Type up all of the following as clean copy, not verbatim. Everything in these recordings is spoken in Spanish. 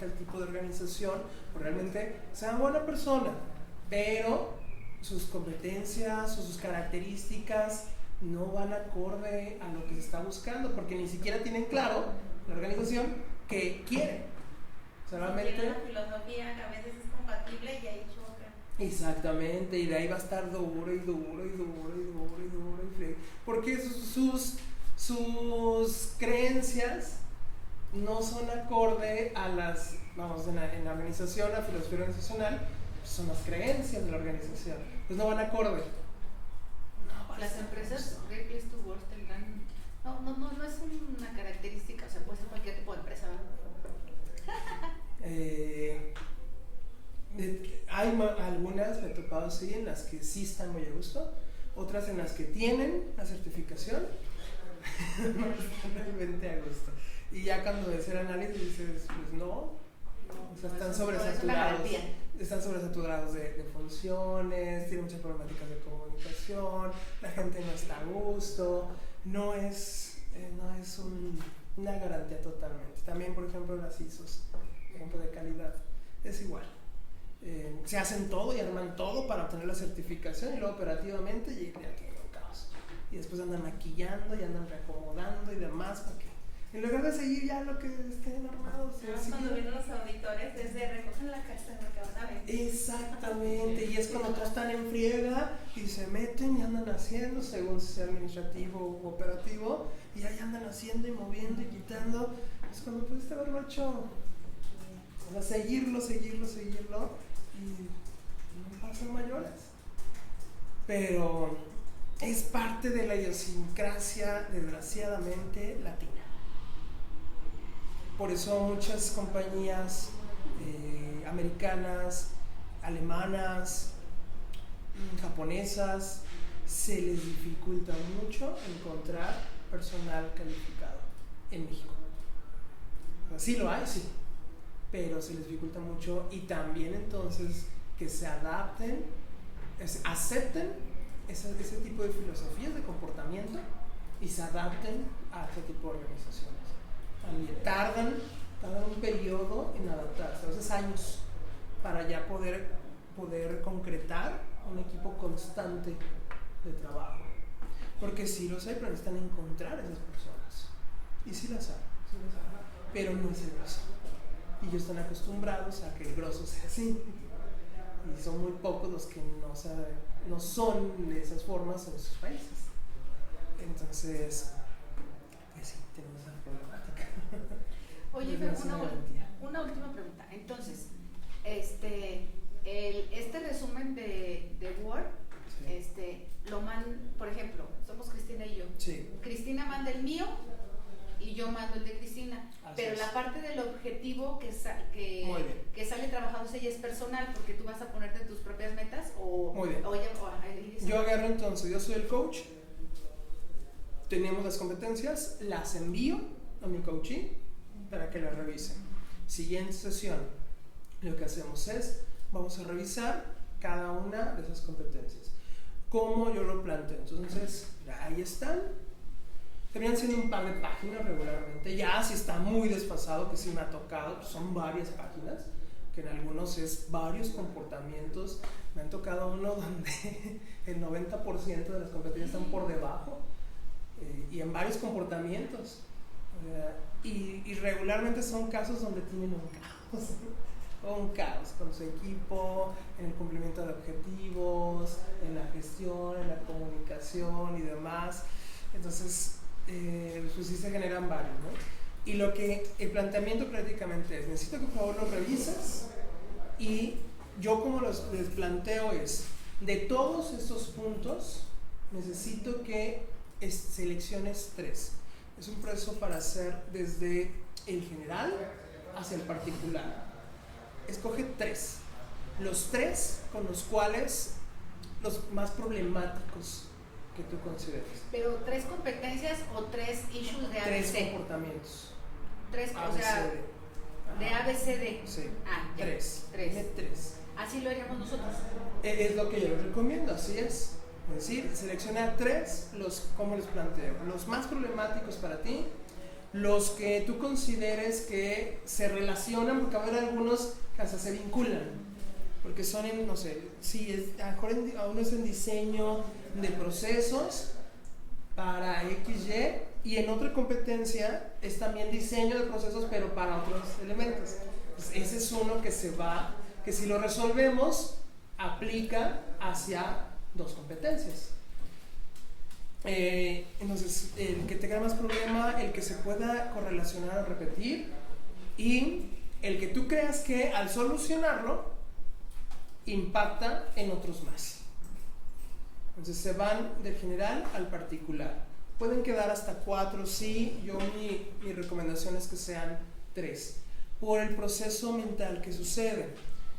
tal tipo de organización, pues realmente sea buena persona, pero sus competencias o sus características no van acorde a lo que se está buscando, porque ni siquiera tienen claro la organización que quiere. Solamente tiene una filosofía que a veces es compatible y ahí choca. Exactamente, y de ahí va a estar duro y duro y duro y duro y duro y frío, porque sus creencias no son acorde a las, vamos, en la organización, la filosofía organizacional, son las creencias de la organización, pues no van acorde. Las empresas Great Place to Work tendrán, no es una característica, o sea, puede ser cualquier tipo de empresa, Hay algunas, me he topado sí, en las que sí están muy a gusto, otras en las que tienen la certificación, no están realmente a gusto. Y ya cuando ves el análisis dices, pues no, o sea, están sobresaturados de funciones, tienen muchas problemáticas de comunicación, la gente no está a gusto, no es una garantía totalmente. También, por ejemplo, las ISOs, por ejemplo, de calidad, es igual. Se hacen todo y arman todo para obtener la certificación y luego operativamente llega todo un caos. Y después andan maquillando y andan reacomodando y demás para que, en lugar de seguir ya lo que estén armados. Cuando vienen los auditores es de recogen la casa en lo que van a ver. Exactamente, y es cuando todos están en friega y se meten y andan haciendo según sea administrativo o operativo y ahí andan haciendo y moviendo y quitando. Es cuando pudiste haberlo hecho, o sea, seguirlo y no pasan mayores. Pero es parte de la idiosincrasia desgraciadamente latina. Por eso muchas compañías americanas, alemanas, japonesas, se les dificulta mucho encontrar personal calificado en México. O sea, sí lo hay, sí, pero se les dificulta mucho, y también entonces que se adapten, acepten ese tipo de filosofías de comportamiento y se adapten a ese tipo de organizaciones. También tardan un periodo en adaptarse, a veces años, para ya poder concretar un equipo constante de trabajo. Porque sí los hay, pero necesitan encontrar a esas personas. Y sí las hay, pero no es el grosso. Y ellos están acostumbrados a que el grosso sea así. Y son muy pocos los que no son de esas formas en sus países. Entonces, pues sí, tenemos esa problemática. Oye, una última pregunta. Entonces, este resumen de Word, sí. Por ejemplo, somos Cristina y yo. Sí. Cristina manda el mío y yo mando el de Cristina. Así pero es. La parte del objetivo que sale trabajado ella es personal, porque tú vas a ponerte tus propias metas o... Muy bien. Yo agarro entonces, yo soy el coach, tenemos las competencias, las envío a mi coachee para que las revisen. Siguiente sesión, lo que hacemos es, vamos a revisar cada una de esas competencias. ¿Cómo yo lo planteo? Entonces, ahí están. Terminan siendo un par de páginas regularmente. Ya si está muy desfasado, que sí me ha tocado, pues son varias páginas, que en algunos es varios comportamientos. Me han tocado uno donde el 90% de las competencias están por debajo, y en varios comportamientos. Y regularmente son casos donde tienen un caos con su equipo, en el cumplimiento de objetivos, en la gestión, en la comunicación y demás. Entonces, pues sí se generan varios, ¿no? Y el planteamiento prácticamente es, necesito que por favor los revises, y yo como les planteo es, de todos estos puntos, necesito que selecciones 3. Es un proceso para hacer desde el general hacia el particular. Escoge 3. Los 3 con los cuales, los más problemáticos que tú consideres. Pero 3 competencias o 3 issues de ABC. 3 comportamientos. 3, o sea, de ABCD. Sí. 3. 3. Así lo haríamos nosotros. Es lo que yo les recomiendo, así es. Es decir, seleccionar 3, ¿cómo les planteo? Los más problemáticos para ti, los que tú consideres que se relacionan, porque va a haber algunos que hasta se vinculan, porque son en, no sé, sí, a lo mejor uno es en diseño de procesos para XY, y en otra competencia es también diseño de procesos, pero para otros elementos. Entonces, ese es uno que se va, que si lo resolvemos, aplica hacia dos competencias. Entonces, el que tenga más problema, el que se pueda correlacionar o repetir, y el que tú creas que al solucionarlo impacta en otros más. Entonces se van del general al particular. Pueden quedar hasta 4, sí. Yo mi recomendación es que sean 3, por el proceso mental que sucede,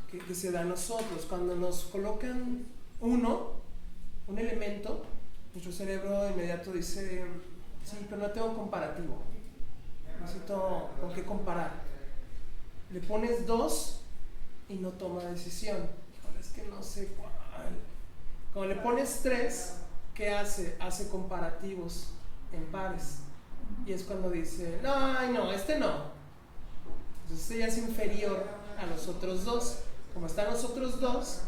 que se da a nosotros. Cuando nos colocan un elemento, nuestro cerebro de inmediato dice, sí, pero no tengo comparativo, necesito con qué comparar. Le pones 2 y no toma decisión. Híjole, es que no sé cuál. Cuando le pones 3, ¿qué hace? Hace comparativos en pares. Y es cuando dice, no, este no. Entonces este ya es inferior a los otros 2. Como están los otros 2,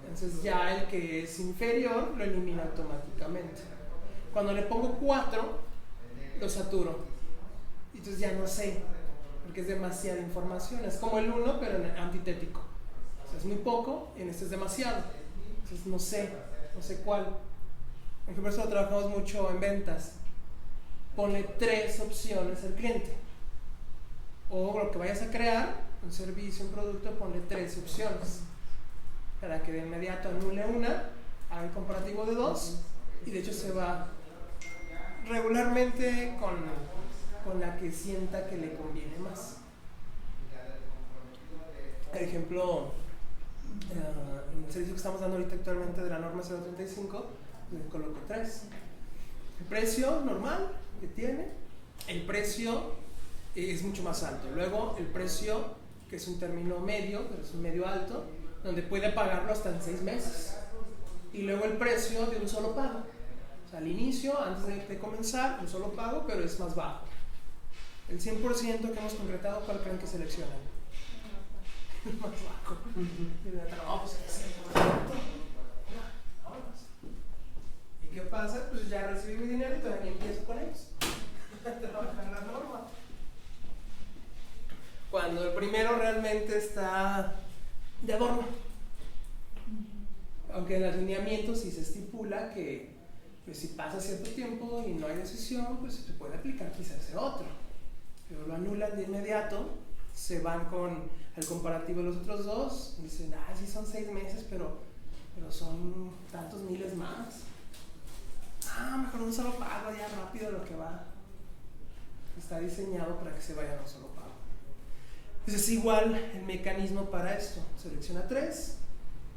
entonces ya el que es inferior lo elimina automáticamente. Cuando le pongo 4, lo saturo. Entonces ya no sé, porque es demasiada información. Es como el 1, pero en antitético. O sea, es muy poco y en este es demasiado. Entonces no sé cuál. Por eso lo trabajamos mucho en ventas. Ponle 3 opciones al cliente. O lo que vayas a crear, un servicio, un producto, ponle 3 opciones. Para que de inmediato anule una, haga el comparativo de 2, y de hecho se va regularmente con la que sienta que le conviene más. Por ejemplo, en el servicio que estamos dando ahorita actualmente de la norma 035, le coloco 3. El precio normal que tiene, el precio es mucho más alto. Luego el precio, que es un término medio, pero es un medio alto, donde puede pagarlo hasta en 6 meses. Y luego el precio de un solo pago. O sea, al inicio, antes de comenzar, un solo pago, pero es más bajo. El 100% que hemos concretado, ¿cuál creen que seleccionan? El más bajo. ¿Y qué pasa? Pues ya recibí mi dinero y todavía empiezo con ellos a trabajar la norma. Cuando el primero realmente está de adorno. Aunque en los lineamientos sí se estipula que pues, si pasa cierto tiempo y no hay decisión, pues se puede aplicar quizás ese otro. Pero lo anulan de inmediato, se van con el comparativo de los otros 2, y dicen, sí son 6 meses, pero son tantos miles más. Mejor un solo pago, ya rápido lo que va. Está diseñado para que se vayan a un solo pago. Entonces es igual el mecanismo para esto. Selecciona 3.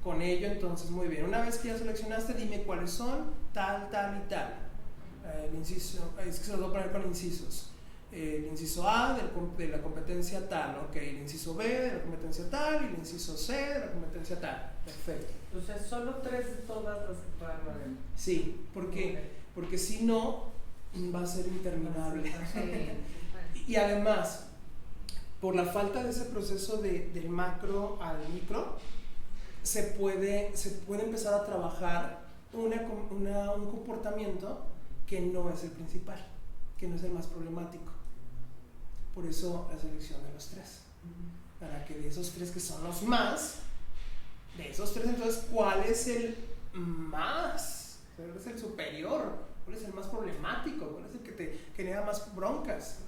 Con ello, entonces, muy bien. Una vez que ya seleccionaste, dime cuáles son, tal y tal. El inciso, es que se los voy a poner con incisos. El inciso A de la competencia tal, ok. El inciso B de la competencia tal, y el inciso C de la competencia tal. Perfecto. Entonces, solo 3 de todas las que puedan haber. Sí, porque si no, va a ser interminable. Y además, por la falta de ese proceso del macro al micro, se puede empezar a trabajar un comportamiento que no es el principal, que no es el más problemático. Por eso la selección de los 3. Para que de esos 3 que son los más, de esos 3 entonces, ¿cuál es el más? ¿Cuál es el superior? ¿Cuál es el más problemático? ¿Cuál es el que te genera más broncas?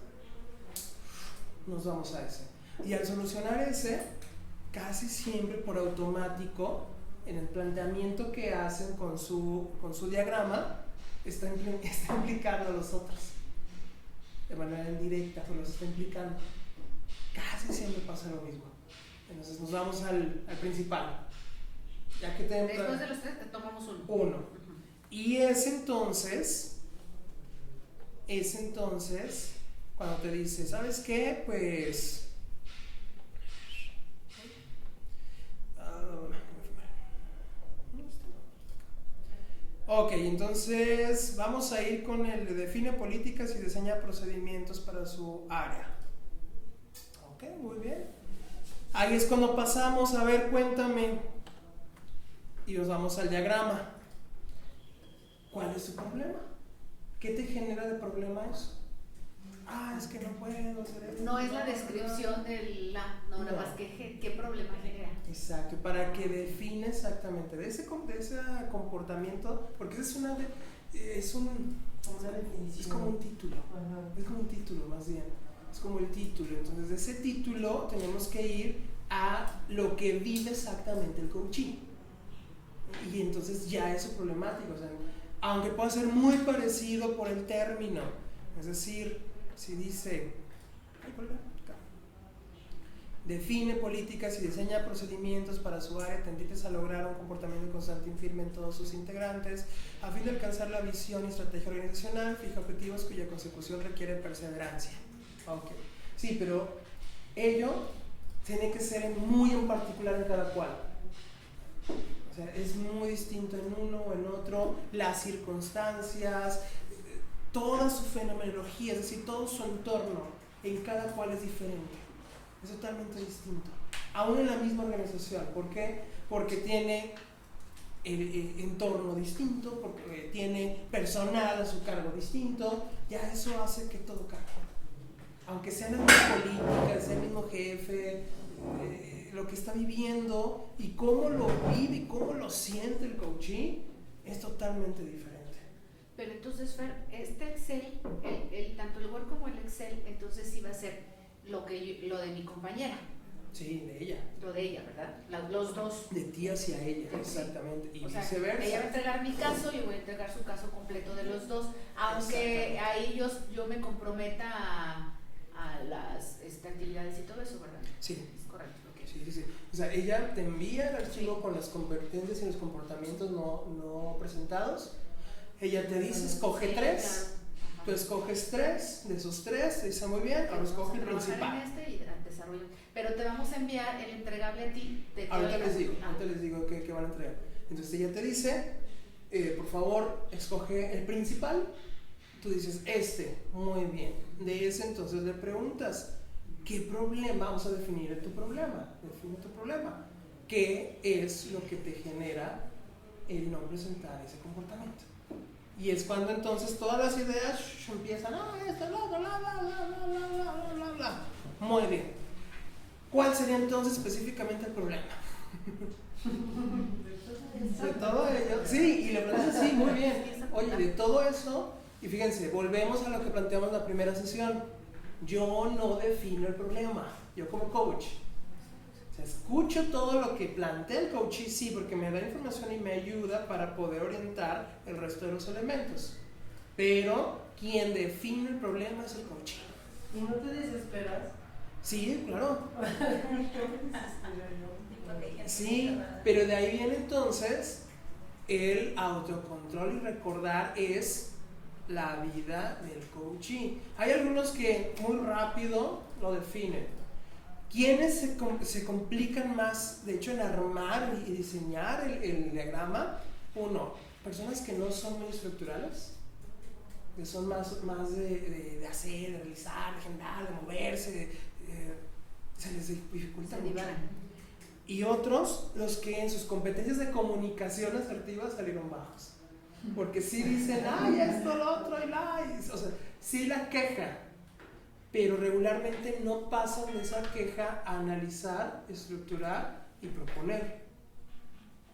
Nos vamos a ese. Y al solucionar ese, casi siempre por automático, en el planteamiento que hacen con su diagrama, está implicando a los otros. De manera indirecta, pues los está implicando. Casi siempre pasa lo mismo. Entonces nos vamos al principal. Ya que después de los 3 te tomamos uno. Y es entonces cuando te dice, ¿sabes qué? Pues Ok, entonces vamos a ir con el de define políticas y diseña procedimientos para su área. Ok, muy bien. Ahí es cuando pasamos a ver, cuéntame, y nos vamos al diagrama. ¿Cuál es tu problema? ¿Qué te genera de problema eso? Es que no puedo hacer eso. No es la descripción del nada más que qué problema genera. Exacto, para que define exactamente de ese comportamiento, porque es como un título. Es como un título más bien. Es como el título. Entonces, de ese título tenemos que ir a lo que vive exactamente el coachee. Y entonces ya es su problemático. O sea, aunque pueda ser muy parecido por el término. Es decir, si dice, define políticas y diseña procedimientos para su área tendientes a lograr un comportamiento constante y firme en todos sus integrantes, a fin de alcanzar la visión y estrategia organizacional, fija objetivos cuya consecución requiere perseverancia. Ok, sí, pero ello tiene que ser muy en particular en cada cual. O sea, es muy distinto en uno o en otro, las circunstancias, toda su fenomenología, es decir, todo su entorno en cada cual es diferente, es totalmente distinto, aún en la misma organización. ¿Por qué? Porque tiene el entorno distinto, porque tiene personal a su cargo distinto, ya eso hace que todo cambie. Aunque sea la misma política, sea el mismo jefe, lo que está viviendo y cómo lo vive y cómo lo siente el coachee es totalmente diferente. Pero entonces, Fer, este Excel, tanto el Word como el Excel, entonces sí va a ser lo de mi compañera. Sí, de ella. Lo de ella, ¿verdad? Los dos. De ti hacia ella, Sí. Exactamente. Y o sea, viceversa. ella va a entregar mi caso y yo voy a entregar su caso completo de los dos. Aunque ahí yo me comprometa a las actividades y todo eso, ¿verdad? Sí. Es correcto. Okay. Sí. O sea, ella te envía el archivo con las competencias y los comportamientos no presentados. Ella te dice, escoge 3. Claro. Tú escoges 3, de esos 3, te dice muy bien, ahora escoge el principal. Y desarrollo. Pero te vamos a enviar el entregable a ti. Ahorita les digo que van a entregar. Entonces ella te dice, por favor, escoge el principal. Tú dices, muy bien. De ese entonces le preguntas, ¿qué problema? Vamos a definir tu problema. Define tu problema. ¿Qué es lo que te genera el no presentar ese comportamiento? Y es cuando entonces todas las ideas empiezan, esto, bla. Muy bien. ¿Cuál sería entonces específicamente el problema? De todo ello. Sí, y le preguntas así, muy bien. Oye, de todo eso, y fíjense, volvemos a lo que planteamos en la primera sesión. Yo no defino el problema, yo como coach. O sea, escucho todo lo que plantea el coach y sí, porque me da información y me ayuda para poder orientar el resto de los elementos. Pero quien define el problema es el coach. ¿Y no te desesperas? Sí, claro. Yo. Sí, pero de ahí viene entonces el autocontrol y recordar es la vida del coachee. Hay algunos que muy rápido lo definen. ¿Quiénes se complican más, de hecho, en armar y diseñar el diagrama? Uno, personas que no son muy estructurales, que son más de hacer, de realizar, de generar, de moverse, se les dificulta mucho. Y otros, los que en sus competencias de comunicación asertiva salieron bajos. Porque sí dicen, esto, lo otro, o sea, sí la queja, pero regularmente no pasan de esa queja a analizar, estructurar y proponer.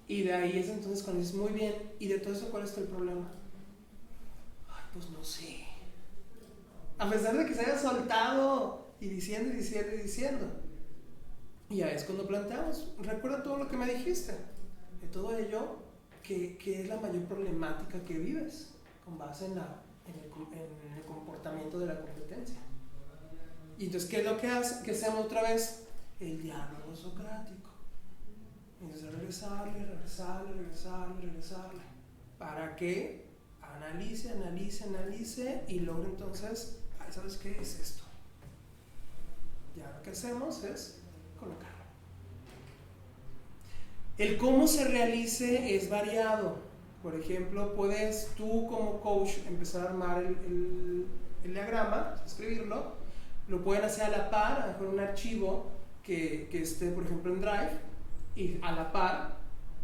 Y de ahí es entonces cuando dices, muy bien, ¿y de todo eso cuál es el problema? Pues no sé. A pesar de que se haya soltado y diciendo. Y ya es cuando planteamos, recuerda todo lo que me dijiste, de todo ello, que es la mayor problemática que vives, con base en el comportamiento de la competencia. Y entonces, ¿qué es lo que hacemos otra vez? El diálogo socrático. Entonces, regresarle, para que analice y logre entonces, ¿sabes qué es esto? Ya lo que hacemos es colocarlo. El cómo se realice es variado. Por ejemplo, puedes tú como coach empezar a armar el diagrama, escribirlo, lo pueden hacer a la par, a lo mejor un archivo que esté, por ejemplo, en Drive, y a la par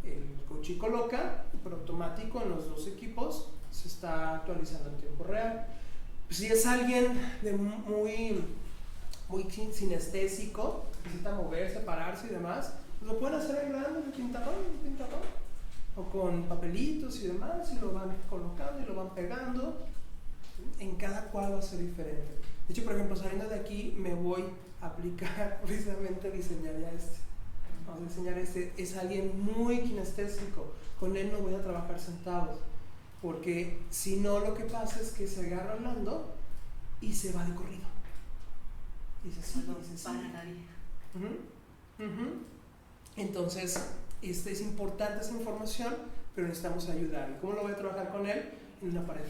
el coach coloca, por automático en los dos equipos se está actualizando en tiempo real. Si es alguien de muy sinestésico, necesita moverse, pararse y demás, pues lo pueden hacer en grande, en pintador, o con papelitos y demás, y lo van colocando y lo van pegando. En cada cual va a ser diferente. De hecho, por ejemplo, saliendo de aquí me voy a aplicar precisamente a diseñar ya vamos a diseñar es alguien muy kinestésico, con él no voy a trabajar sentados, porque si no, lo que pasa es que se agarra hablando y se va de corrido. Dice sí, dice sí. Para nadie. Entonces, es importante esa información, pero necesitamos ayudarle. ¿Cómo lo voy a trabajar con él? En una pared.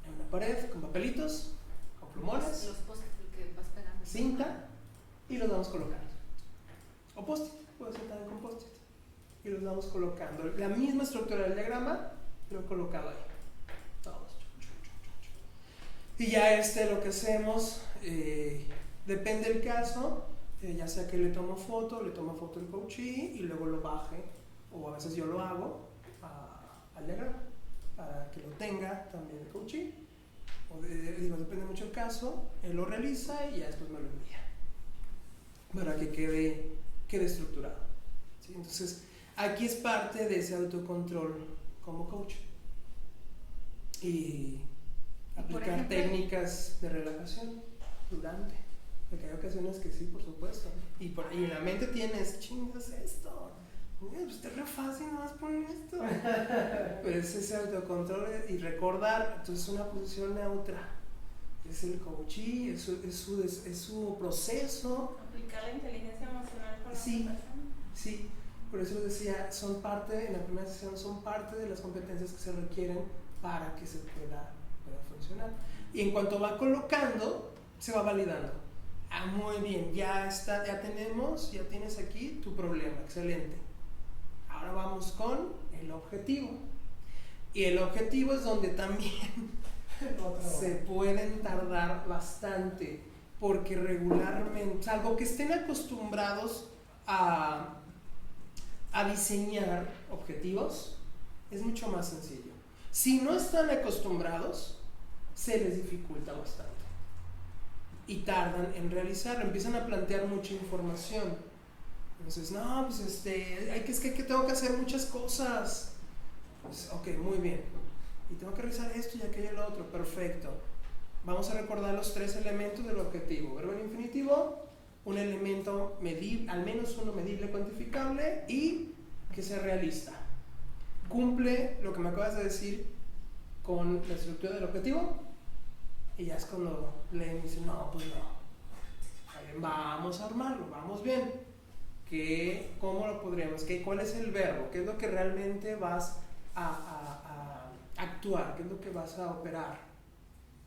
En una pared, con papelitos, con plumones, Los post-it que vas pegando. cinta, y los vamos colocando. O post-it, puede ser también con post-it. Y los vamos colocando. La misma estructura del diagrama, pero colocado ahí. Todos. Y ya lo que hacemos, depende del caso, ya sea que le tomo foto el coachee y luego lo baje, o a veces yo lo hago al diagrama, para que lo tenga también el coachee. Depende mucho del caso, él lo realiza y ya después me lo envía, para que quede estructurado. ¿Sí? Entonces, aquí es parte de ese autocontrol como coach. Y aplicar técnicas de relajación durante, porque hay ocasiones que sí, por supuesto, y en la mente tienes, chingas esto, pues está re fácil, nomás pon esto. Pero es ese autocontrol y recordar. Entonces, una posición neutra es el coachee, es su proceso. Aplicar la inteligencia emocional con la Sí, persona. sí, por eso les decía, en la primera sesión son parte de las competencias que se requieren para que se pueda funcionar. Y en cuanto va colocando, se va validando. Muy bien, ya tienes aquí tu problema, excelente. Ahora vamos con el objetivo. Y el objetivo es donde también se pueden tardar bastante, porque regularmente, algo que estén acostumbrados a diseñar objetivos, es mucho más sencillo. Si no están acostumbrados, se les dificulta bastante y tardan en realizarlo, empiezan a plantear mucha información. Entonces, no, pues es que tengo que hacer muchas cosas. Pues, ok, muy bien. Y tengo que realizar esto y aquello y lo otro, perfecto. Vamos a recordar los 3 elementos del objetivo. Verbo en infinitivo, un elemento medible, al menos uno medible, cuantificable y que sea realista. Cumple lo que me acabas de decir con la estructura del objetivo, y ya es cuando leen y dicen, no, pues no. Vamos a armarlo, vamos bien. ¿Cómo lo podríamos? ¿Cuál es el verbo? ¿Qué es lo que realmente vas a actuar? ¿Qué es lo que vas a operar?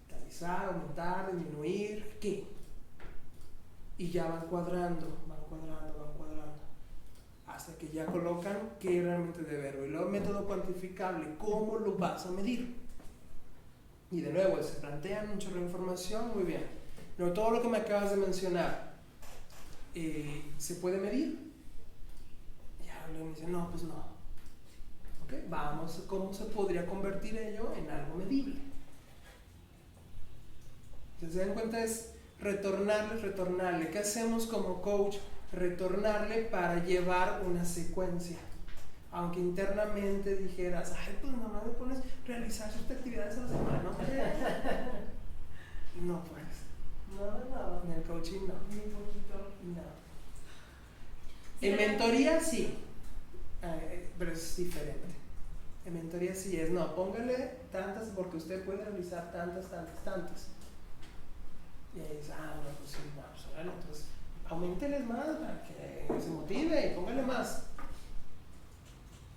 Realizar, aumentar, disminuir, ¿qué? Y ya van cuadrando, hasta que ya colocan qué realmente de verbo. Y luego método cuantificable, ¿cómo lo vas a medir? Y de nuevo, se plantean un chorro de información, muy bien. Pero todo lo que me acabas de mencionar, ¿se puede medir? Ya me dicen, no, pues no. ¿Okay? Vamos, ¿cómo se podría convertir ello en algo medible? Entonces, se dan cuenta, es retornarle. ¿Qué hacemos como coach? Retornarle para llevar una secuencia. Aunque internamente dijeras, ay, pues nomás me pones realizar ciertas actividades a la semana, ¿no? No puedes. No. En el coaching no. Ni poquito. No. En mentoría sí, pero es diferente. En mentoría sí es, no, póngale tantas porque usted puede realizar tantas. Y ahí dice, no, pues sí, no, pues órale, entonces aumenteles más para que se motive y póngale más.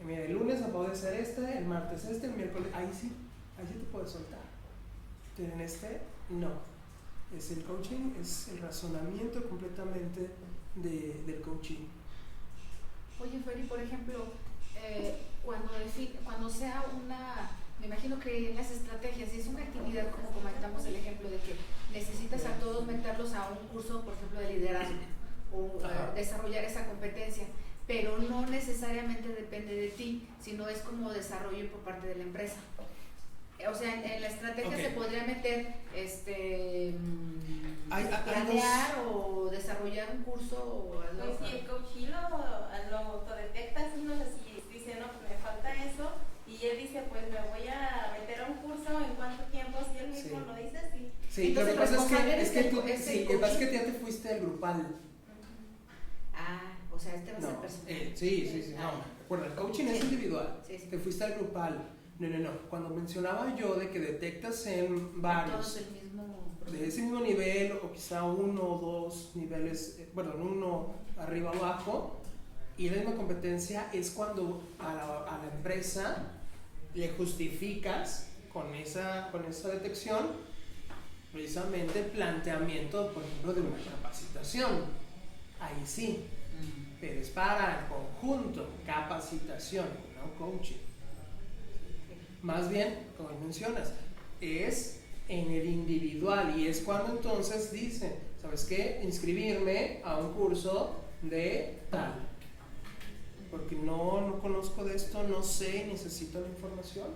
Y mira, el lunes va a poder ser el martes el miércoles, ahí sí te puedes soltar. Pero en no. Es el coaching, es el razonamiento completamente del coaching. Oye, Feri, por ejemplo, cuando sea me imagino que en las estrategias, si es una actividad, como comentamos el ejemplo de que necesitas a todos meterlos a un curso, por ejemplo, de liderazgo o desarrollar esa competencia, pero no necesariamente depende de ti, sino es como desarrollo por parte de la empresa. O sea, en la estrategia se podría meter planear o desarrollar un curso o algo. Pues si el coach lo autodetecta, uno así dice, no, pues me falta eso, y él dice, pues me voy a meter a un curso, ¿en cuánto tiempo? Si él mismo lo dice, sí. Sí, entonces, lo que pasa es que ya te fuiste al grupal. O sea, va a ser personal. Sí, no. Recuerda, el coaching es individual. Sí. Te fuiste al grupal. No. Cuando mencionaba yo de que detectas en varios de ese mismo nivel, o quizá uno o dos niveles, uno arriba o abajo, y la misma competencia, es cuando a la empresa le justificas con esa detección precisamente el planteamiento, por ejemplo, de una capacitación. Ahí sí, pero es para el conjunto, capacitación, no coaching. Más bien, como mencionas, es en el individual, y es cuando entonces dicen, ¿sabes qué? Inscribirme a un curso de tal, porque no conozco de esto, no sé, necesito la información.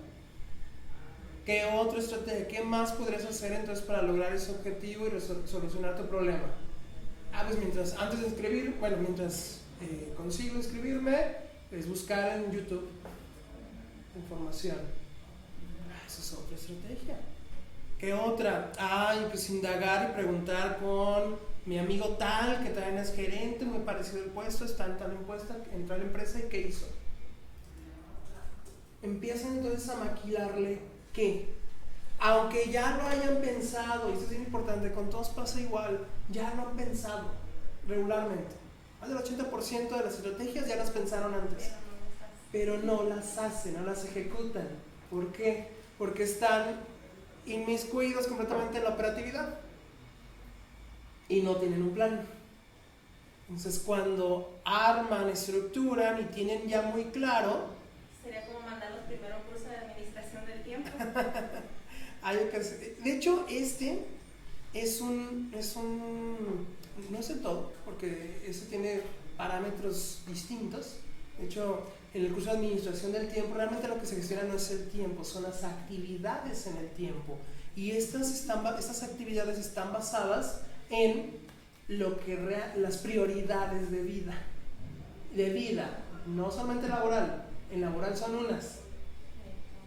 ¿Qué otra estrategia? ¿Qué más podrías hacer entonces para lograr ese objetivo y solucionar tu problema? Pues mientras consigo inscribirme, es buscar en YouTube información. Esa es otra estrategia. ¿Qué otra? Pues indagar y preguntar con mi amigo tal, que también es gerente, muy parecido el puesto, está en tal impuesto, entró a la empresa y ¿qué hizo? Empiezan entonces a maquilarle que, aunque ya lo hayan pensado, y eso es importante, con todos pasa igual, ya lo han pensado regularmente. Más del 80% de las estrategias ya las pensaron antes, pero no las hacen, no las ejecutan. ¿Por qué? Porque están inmiscuidos completamente en la operatividad y no tienen un plan. Entonces, cuando arman, estructuran y tienen ya muy claro, sería como mandarlos primero a un curso de administración del tiempo. De hecho, es un no es el todo, porque ese tiene parámetros distintos. De hecho, en el curso de administración del tiempo, realmente lo que se gestiona no es el tiempo, son las actividades en el tiempo. Y estas actividades están basadas en las prioridades de vida, no solamente laboral. En laboral son unas,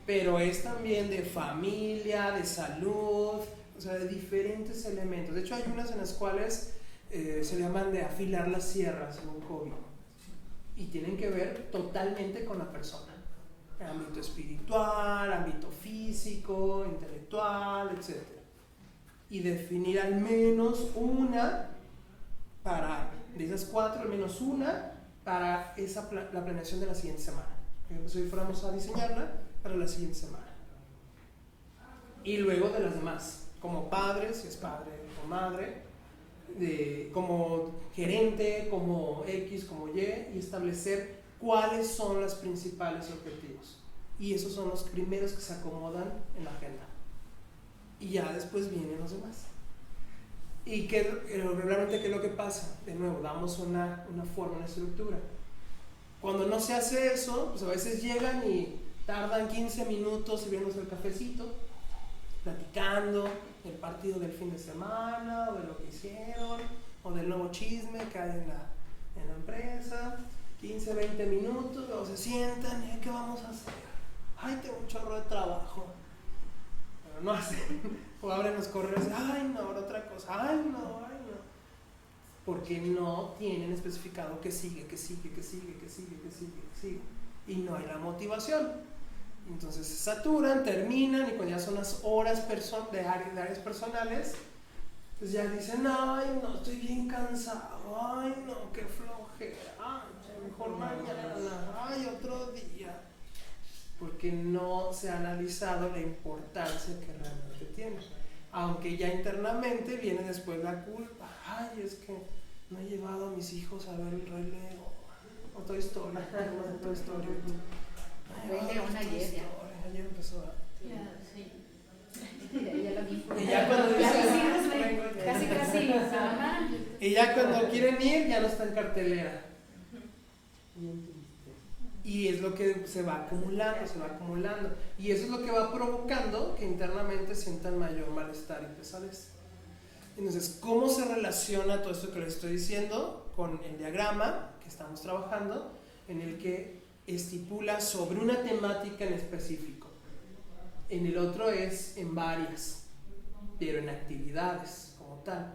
pero es también de familia, de salud, o sea, de diferentes elementos. De hecho, hay unas en las cuales se llaman de afilar las sierras en un COVID, y tienen que ver totalmente con la persona, ámbito espiritual, ámbito físico, intelectual, etc. Y definir al menos una de esas 4, al menos una para la planeación de la siguiente semana. Hoy fuéramos a diseñarla para la siguiente semana. Y luego de las demás, como padre, si es padre o madre, como gerente, como X, como Y, y establecer cuáles son los principales objetivos. Y esos son los primeros que se acomodan en la agenda. Y ya después vienen los demás. Y realmente, ¿qué es lo que pasa? De nuevo, damos una forma, una estructura. Cuando no se hace eso, pues a veces llegan y tardan 15 minutos sirviéndose el cafecito, platicando del partido del fin de semana, o de lo que hicieron, o del nuevo chisme que hay en la empresa. 15, 20 minutos, luego se sientan y ¿qué vamos a hacer? Tengo un chorro de trabajo. Pero no hacen. O abren los correos y ahora otra cosa. No. Porque no tienen especificado que sigue. Y no hay la motivación. Entonces se saturan, terminan, y cuando ya son las horas de áreas personales, pues ya dicen, no, estoy bien cansado, no, qué flojera, mejor mañana, otro día. Porque no se ha analizado la importancia que realmente tiene. Aunque ya internamente viene después la culpa, es que no he llevado a mis hijos a ver el Rey León. O Toy Story. Toy Story. Rey León ayer ya. Ayer empezó. Ya, sí. Ya la vi. Y ya cuando Ya dicen, mis hijos ven, casi. Ajá. y ya cuando quieren ir, ya no está en cartelera. Y es lo que se va acumulando. Y eso es lo que va provocando que internamente sientan mayor malestar y pesadez. Entonces, ¿cómo se relaciona todo esto que les estoy diciendo con el diagrama que estamos trabajando, en el que estipula sobre una temática en específico? En el otro es en varias, pero en actividades como tal.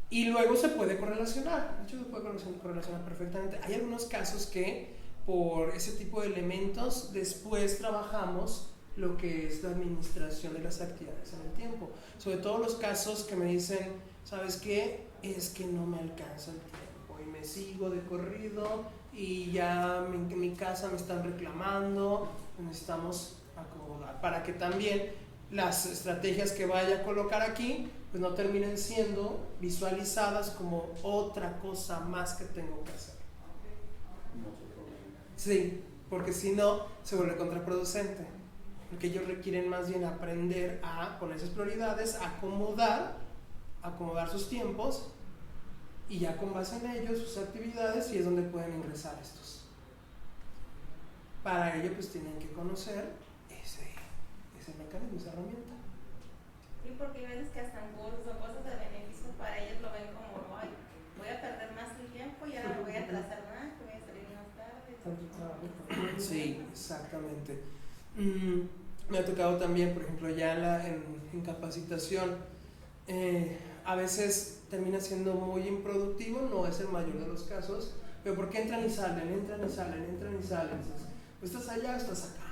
Y luego se puede correlacionar, de hecho se puede correlacionar perfectamente. Hay algunos casos que por ese tipo de elementos después trabajamos lo que es la administración de las actividades en el tiempo. Sobre todo los casos que me dicen, ¿sabes qué? Es que no me alcanza el tiempo y me sigo de corrido y ya en mi casa me están reclamando, necesitamos acomodar para que también las estrategias que vaya a colocar aquí pues no terminen siendo visualizadas como otra cosa más que tengo que hacer. Sí, porque si no se vuelve contraproducente, porque ellos requieren más bien aprender a poner esas prioridades, acomodar sus tiempos y ya con base en ellos sus actividades, y es donde pueden ingresar estos. Para ello pues tienen que conocer ese mecanismo, esa herramienta. Sí, porque hay veces que hasta en cursos o cosas de beneficio para ellos lo ven como, ay, voy a perder más el tiempo y ahora me voy a atrasar más, voy a salir más tarde. Sí, exactamente. Me ha tocado también, por ejemplo, ya en capacitación, a veces termina siendo muy improductivo, no es el mayor de los casos, pero porque entran y salen. Pues estás allá, estás acá.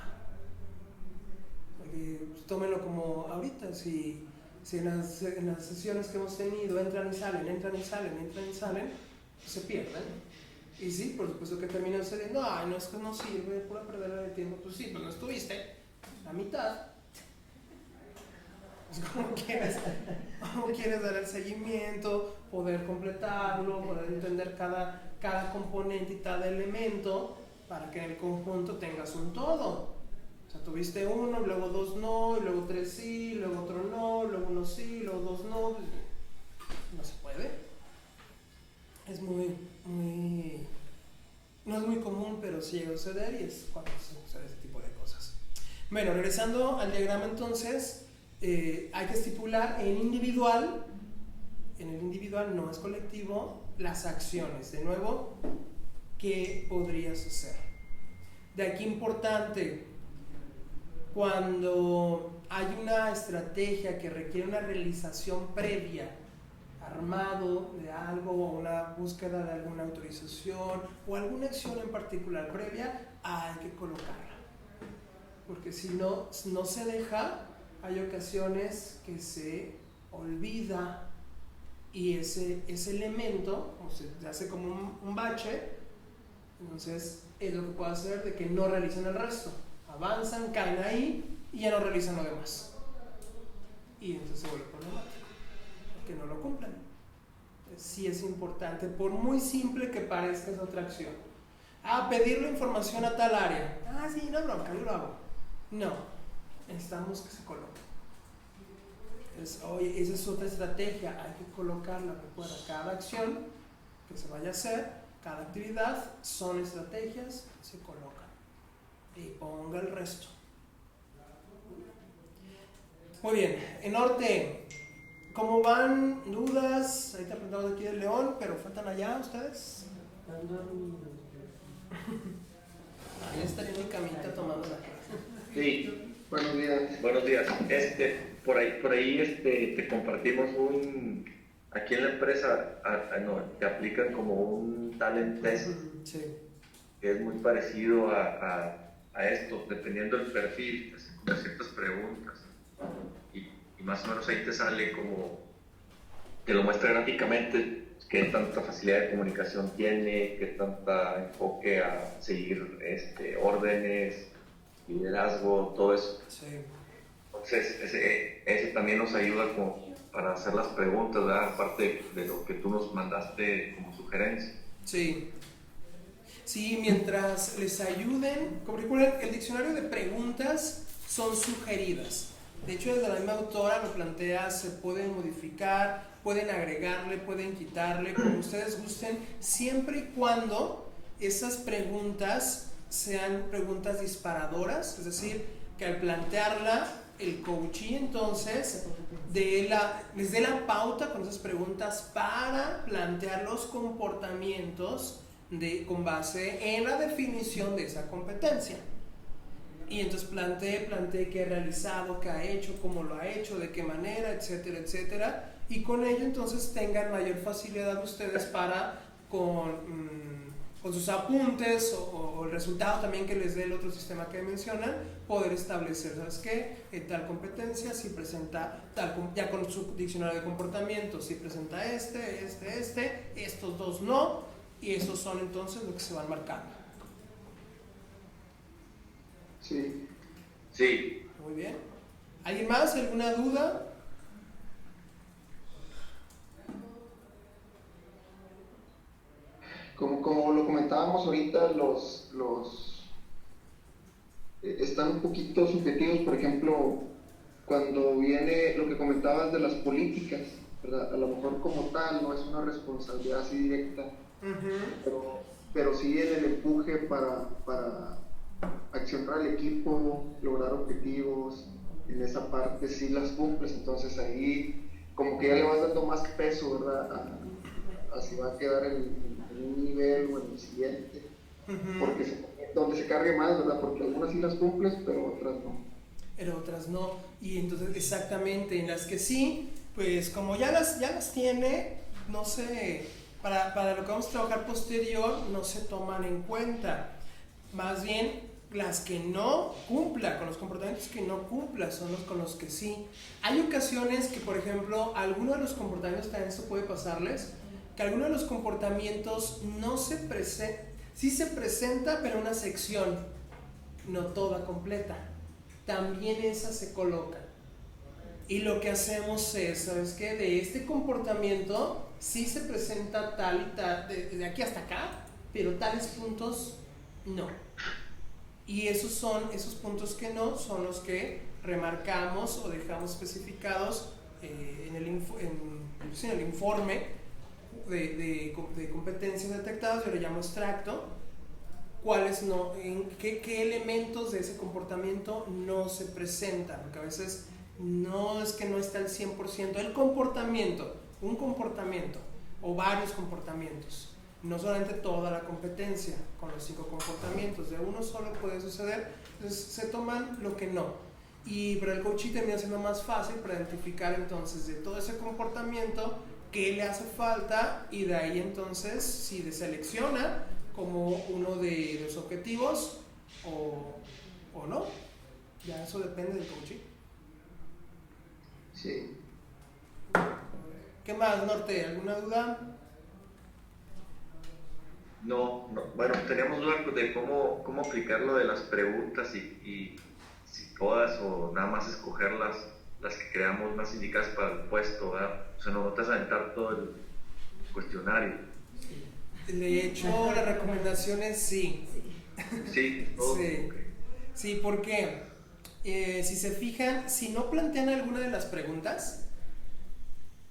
Porque, pues, tómenlo como ahorita, si en las sesiones que hemos tenido entran y salen, pues se pierden. Y sí, por supuesto que terminan saliendo, ay, no, es que no sirve, pura perder de tiempo. Pues sí, pues no estuviste la mitad. Pues ¿cómo quieres dar el seguimiento, poder completarlo, poder entender cada componente y cada elemento para que en el conjunto tengas un todo? O sea, tuviste uno, luego dos no, y luego tres sí, luego otro no, luego uno sí, luego dos no. No se puede. Es no es muy común, pero sí llega a suceder, y es cuando sucede ese tipo de cosas. Bueno, regresando al diagrama entonces, hay que estipular en el individual, no es colectivo, las acciones. De nuevo, ¿qué podrías hacer? De aquí importante, cuando hay una estrategia que requiere una realización previa, armado de algo, o una búsqueda de alguna autorización o alguna acción en particular previa, hay que colocarla, porque si no se deja, hay ocasiones que se olvida y ese elemento se hace como un bache. Entonces es lo que puede hacer de que no realicen el resto, avanzan, caen ahí y ya no realizan lo demás, y entonces se vuelve problemático que no lo cumplan. Sí es importante, por muy simple que parezca, es otra acción. Pedirle información a tal área. Sí, no bronca, yo lo hago. No, necesitamos que se coloque. Entonces, oye, esa es otra estrategia, hay que colocarla. Recuerda, cada acción que se vaya a hacer, cada actividad, son estrategias, se colocan. Y ponga el resto. Muy bien, en norte, ¿cómo van? ¿Dudas? Ahí te preguntamos aquí del León, pero faltan allá ustedes. Ahí estaría en mi camita tomando la clase. Sí, buenos días. Buenos días. Por ahí te compartimos aquí en la empresa te aplican como un talent test, sí, que es muy parecido a esto, dependiendo del perfil, te hacen como ciertas preguntas. Y más o menos ahí te sale como, te lo muestra gráficamente, qué tanta facilidad de comunicación tiene, qué tanta enfoque a seguir órdenes, liderazgo, todo eso. Sí. Entonces ese también nos ayuda como para hacer las preguntas, ¿verdad? Aparte de lo que tú nos mandaste como sugerencia. Sí. Sí, mientras les ayuden, como recuerden, el diccionario de preguntas son sugeridas. De hecho, desde la misma autora lo plantea, se pueden modificar, pueden agregarle, pueden quitarle, como ustedes gusten, siempre y cuando esas preguntas sean preguntas disparadoras, es decir, que al plantearla, el coachee entonces les dé la pauta con esas preguntas para plantear los comportamientos con base en la definición de esa competencia. Y entonces plantee qué ha realizado, qué ha hecho, cómo lo ha hecho, de qué manera, etcétera, etcétera. Y con ello entonces tengan mayor facilidad ustedes para con sus apuntes o el resultado también que les dé el otro sistema que mencionan, poder establecer, ¿sabes qué? Tal competencia si presenta ya con su diccionario de comportamientos, si presenta estos dos no, y esos son entonces los que se van marcando. Sí. Sí. Muy bien. ¿Alguien más? ¿Alguna duda? Como lo comentábamos ahorita, están un poquito subjetivos. Por ejemplo, cuando viene lo que comentabas de las políticas, ¿verdad? A lo mejor como tal no es una responsabilidad así directa, pero sí en el empuje para accionar al equipo, lograr objetivos, en esa parte sí las cumples. Entonces ahí como que ya le vas dando más peso, ¿verdad? A si va a quedar en un nivel o en el siguiente, porque donde se cargue más, ¿verdad? Porque algunas sí las cumples, pero otras no. Pero otras no. Y entonces exactamente en las que sí, pues como ya las tiene, no sé, para lo que vamos a trabajar posterior no se toman en cuenta. Más bien las que no cumpla, con los comportamientos que no cumpla son los con los que sí. Hay ocasiones que, por ejemplo, alguno de los comportamientos, también esto puede pasarles, que alguno de los comportamientos no se presenta, sí se presenta, pero una sección, no toda completa. También esa se coloca. Y lo que hacemos es, ¿sabes qué? De este comportamiento sí se presenta tal y tal, de aquí hasta acá, pero tales puntos no. Y esos puntos que no son los que remarcamos o dejamos especificados en el informe de competencias detectadas. Yo le llamo extracto. ¿Cuáles no? ¿Qué elementos de ese comportamiento no se presentan? Porque a veces no es que no está al 100% el comportamiento, un comportamiento o varios comportamientos. No solamente toda la competencia con los 5 comportamientos, de uno solo puede suceder, entonces se toman lo que no. Y para el coaching termina siendo más fácil para identificar entonces de todo ese comportamiento qué le hace falta, y de ahí entonces si deselecciona como uno de los objetivos o no. Ya eso depende del coaching. Sí. ¿Qué más, Norte? ¿Alguna duda? No, bueno, teníamos duda de cómo aplicar lo de las preguntas y si todas o nada más escoger las que creamos más indicadas para el puesto, ¿verdad? O sea, no te vas a aventar todo el cuestionario. De hecho, la recomendación es sí. Sí, todo. Sí. Okay. Sí, porque si se fijan, si no plantean alguna de las preguntas,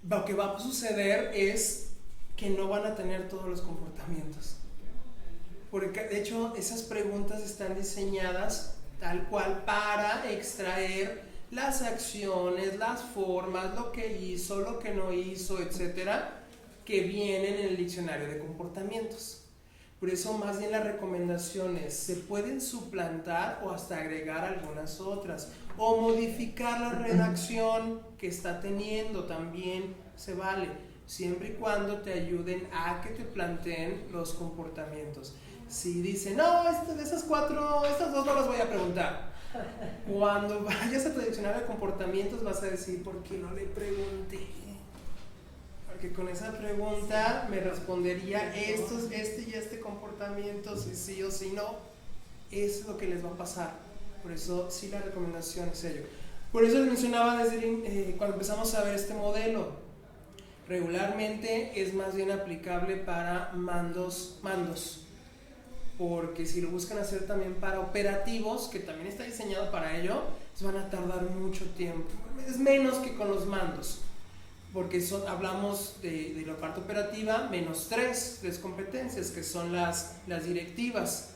lo que va a suceder es que no van a tener todos los comportamientos. Porque de hecho esas preguntas están diseñadas tal cual para extraer las acciones, las formas, lo que hizo, lo que no hizo, etcétera, que vienen en el diccionario de comportamientos. Por eso más bien las recomendaciones se pueden suplantar o hasta agregar algunas otras, o modificar la redacción que está teniendo, también se vale, siempre y cuando te ayuden a que te planteen los comportamientos. Si dicen, no, de esas 4, estas 2 no las voy a preguntar, cuando vayas a tu diccionario de comportamientos vas a decir, ¿por qué no le pregunté? Porque con esa pregunta me respondería este y este comportamiento, si sí o si no. Es lo que les va a pasar. Por eso sí, la recomendación es ello. Por eso les mencionaba desde cuando empezamos a ver este modelo. Regularmente es más bien aplicable para mandos. porque si lo buscan hacer también para operativos, que también está diseñado para ello, pues van a tardar mucho tiempo. Es menos que con los mandos, porque hablamos de la parte operativa, menos tres competencias, que son las directivas.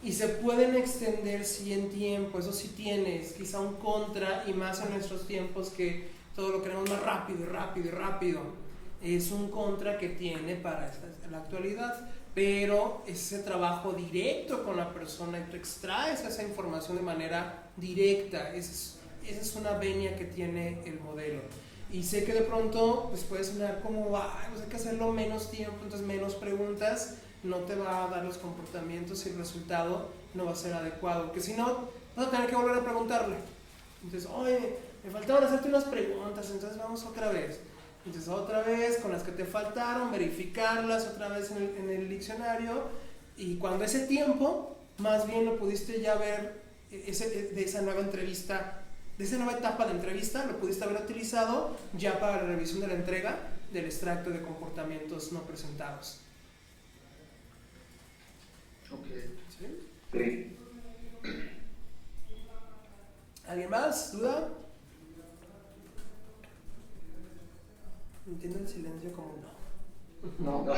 Y se pueden extender sí en tiempo, eso sí tienes, quizá un contra, y más en nuestros tiempos que todo lo queremos más rápido y rápido y rápido. Es un contra que tiene para la actualidad, pero ese trabajo directo con la persona y tú extraes esa información de manera directa, esa es una venia que tiene el modelo. Y sé que de pronto pues puede sonar como, pues hay que hacerlo menos tiempo, entonces menos preguntas, no te va a dar los comportamientos y el resultado no va a ser adecuado, porque si no vas a tener que volver a preguntarle. Entonces, oye, me faltaban hacerte unas preguntas, entonces vamos otra vez. Entonces otra vez con las que te faltaron, verificarlas otra vez en el diccionario, y cuando ese tiempo más bien lo pudiste ya ver de esa nueva entrevista, de esa nueva etapa de entrevista, lo pudiste haber utilizado ya para la revisión de la entrega del extracto de comportamientos no presentados. Ok. ¿Sí? Sí. ¿Alguien más? ¿Duda? Entiendo el silencio como no. No.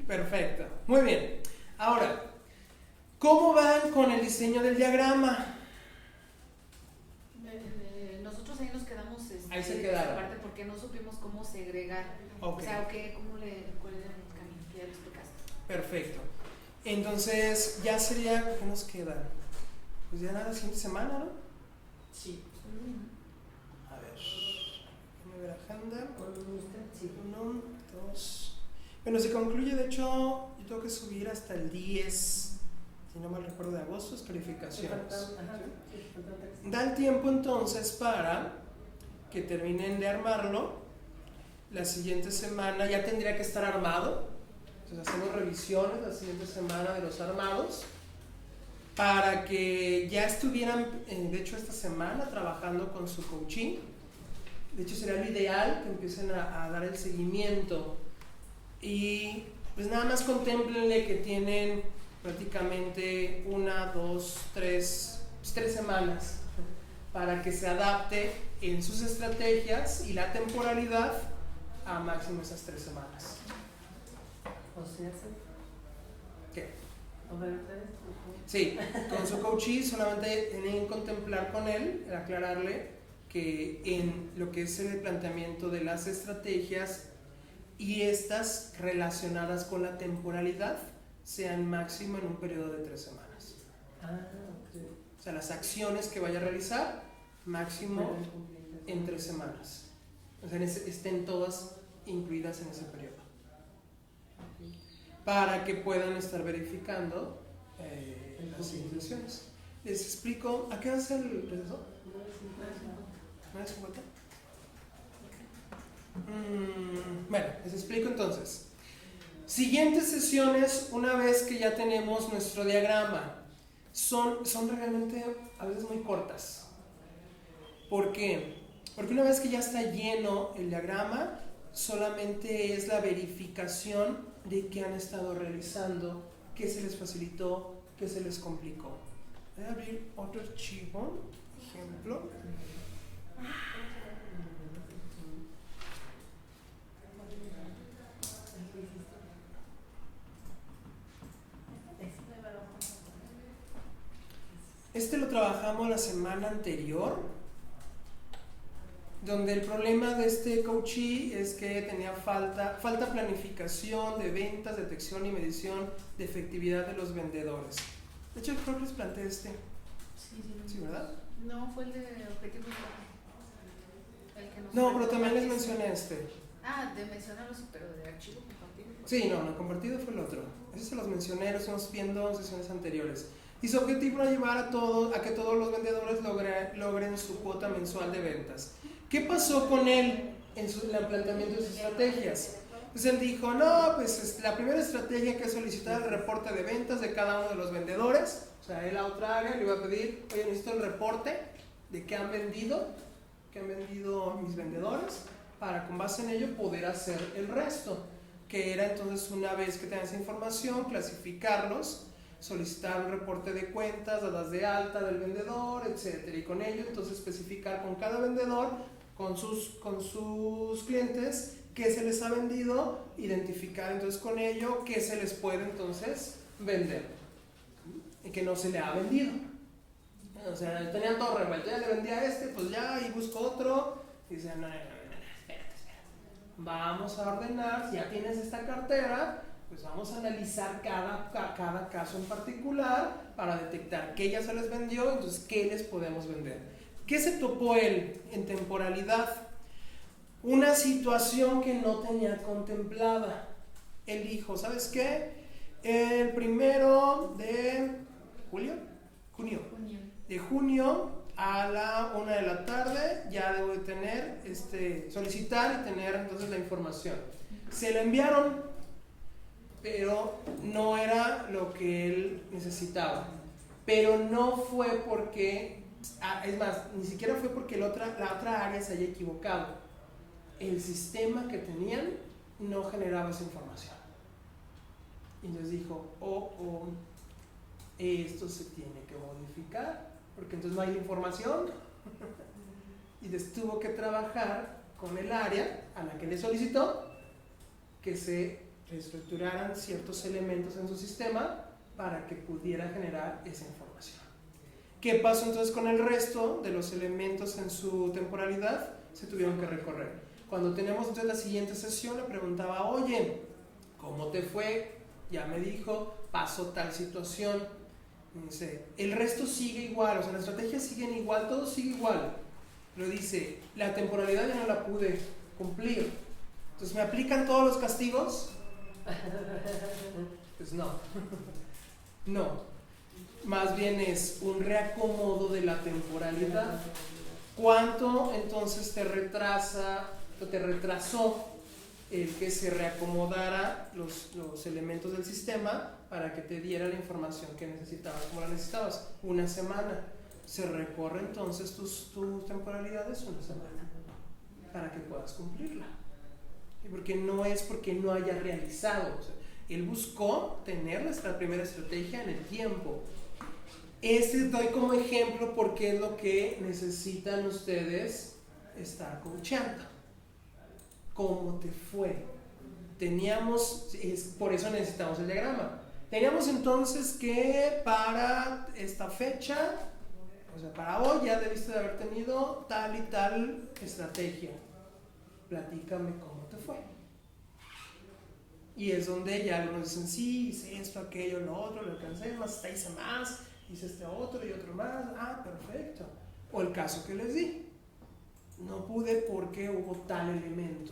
Perfecto, muy bien. Ahora, ¿cómo van con el diseño del diagrama? Nosotros ahí nos quedamos Ahí se quedaron. aparte porque no supimos cómo segregar. Ok. O sea, cuál era el camino, que ya lo explicaste. Perfecto. Entonces, ya sería, ¿qué nos queda? Pues ya nada, la siguiente semana, ¿no? Sí. A ver, déjame ver agenda. Sí. 1, 2. Bueno, se concluye, de hecho, yo tengo que subir hasta el 10, si no mal recuerdo, de agosto, es calificaciones. ¿Sí? Da el tiempo entonces para que terminen de armarlo. La siguiente semana ya tendría que estar armado. Entonces hacemos revisiones la siguiente semana de los armados para que ya estuvieran, de hecho esta semana, trabajando con su coaching. De hecho sería lo ideal que empiecen a dar el seguimiento, y pues nada más contémplenle que tienen prácticamente 1, 2, 3 semanas para que se adapte en sus estrategias y la temporalidad a máximo esas 3 semanas. O sea, ¿Qué? a ver, ustedes. Sí, con su coachee solamente tienen que contemplar con él, aclararle que en lo que es el planteamiento de las estrategias y estas relacionadas con la temporalidad sean máximo en un periodo de 3 semanas. Ok. O sea, las acciones que vaya a realizar máximo en 3 semanas. O sea, estén todas incluidas en ese periodo, para que puedan estar verificando las sesiones. Les explico, ¿a qué va a ser el proceso? ¿9:50? Bueno, les explico entonces. Siguientes sesiones, una vez que ya tenemos nuestro diagrama, son realmente a veces muy cortas. ¿Por qué? Porque una vez que ya está lleno el diagrama, solamente es la verificación de qué han estado realizando, qué se les facilitó, qué se les complicó. Voy a abrir otro archivo, ejemplo. Este lo trabajamos la semana anterior, donde el problema de este coachee es que tenía falta planificación de ventas, detección y medición de efectividad de los vendedores. De hecho, creo que les planteé este. Sí, ¿verdad? No, fue el de objetivos. El que nos No, pero también les compartiste. mencioné este. De mencionarlos, pero de archivo compartido. Sí, no, compartido fue el otro. Ese se los mencioné, lo estamos viendo en sesiones anteriores. Y su objetivo era llevar a que todos los vendedores logren su cuota mensual de ventas. ¿Qué pasó con él en el planteamiento de sus estrategias? Pues él dijo, no, pues la primera estrategia que es solicitar el reporte de ventas de cada uno de los vendedores. O sea, él a otra área le iba a pedir, oye, necesito el reporte de qué han vendido mis vendedores, para con base en ello poder hacer el resto. que era entonces, una vez que tenían esa información, clasificarlos, solicitar un reporte de cuentas, dadas de alta del vendedor, etcétera, y con ello entonces especificar con cada vendedor, con sus clientes, qué se les ha vendido, identificar entonces con ello qué se les puede entonces vender y que no se le ha vendido. O sea, tenían todo revuelto, ya le vendía a este, pues ya, y busco otro, y dicen, no, espérate, vamos a ordenar, si ya tienes esta cartera, pues vamos a analizar cada caso en particular para detectar qué ya se les vendió, entonces qué les podemos vender. ¿Qué se topó él en temporalidad? Una situación que no tenía contemplada. Él dijo, ¿sabes qué? El 1 de junio a la 1 de la tarde ya debo de tener, solicitar y tener entonces la información. Se la enviaron, pero no era lo que él necesitaba. Pero no fue porque, es más, ni siquiera fue porque la otra área se haya equivocado. El sistema que tenían no generaba esa información. Y entonces dijo, esto se tiene que modificar, porque entonces no hay información. Y entonces tuvo que trabajar con el área a la que le solicitó que se reestructuraran ciertos elementos en su sistema para que pudiera generar esa información. ¿Qué pasó entonces con el resto de los elementos en su temporalidad? Se tuvieron que recorrer. Cuando tenemos entonces la siguiente sesión, le preguntaba, oye, ¿cómo te fue? Ya me dijo, pasó tal situación. Dice, el resto sigue igual, o sea, las estrategias siguen igual, todo sigue igual. Pero dice, la temporalidad ya no la pude cumplir. Entonces, ¿me aplican todos los castigos? Pues no. No. Más bien es un reacomodo de la temporalidad. ¿Cuánto entonces te retrasó el que se reacomodara los elementos del sistema para que te diera la información que necesitabas, como la necesitabas? Una semana. Se recorre entonces tus temporalidades una semana para que puedas cumplirla. Y porque no es porque no haya realizado. O sea, él buscó tener nuestra primera estrategia en el tiempo. Doy como ejemplo porque es lo que necesitan ustedes estar coachando. ¿Cómo te fue? Por eso necesitamos el diagrama. Teníamos entonces que para esta fecha, o sea, para hoy ya debiste de haber tenido tal y tal estrategia. Platícame cómo te fue. Y es donde ya algunos dicen, sí, hice esto, aquello, lo otro, lo alcancé, hasta hice más, hice este otro y otro más, perfecto. O el caso que les di, no pude porque hubo tal elemento.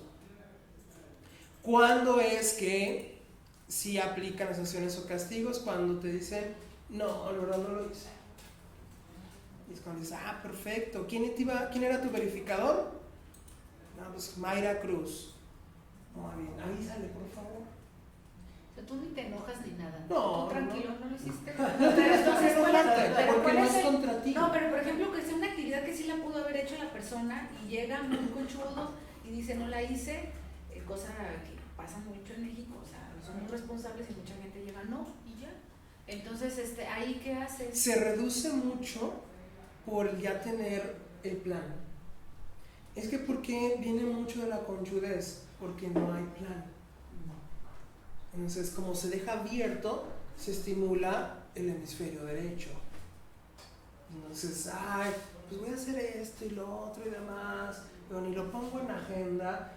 ¿Cuándo es que sí aplican las sanciones o castigos? Cuando te dicen, no, la verdad no lo hice. Y es cuando dices, perfecto. ¿Quién era tu verificador? No, pues Mayra Cruz. Muy bien, avísale por favor. O sea, tú ni te enojas ni nada. No, tú tranquilo, no lo hiciste. Pero entonces, porque no es contra ti. No, pero por ejemplo, que sea una actividad que sí la pudo haber hecho la persona y llega muy conchudo y dice, no la hice, cosa que pasa mucho en México, o sea, son muy responsables y mucha gente llega, no, y ya. Entonces, ¿ahí qué haces? Se reduce mucho por ya tener el plan. Es que porque viene mucho de la conchudez, porque no hay plan. Entonces, como se deja abierto, se estimula el hemisferio derecho. Entonces, pues voy a hacer esto y lo otro y demás, pero ni lo pongo en agenda,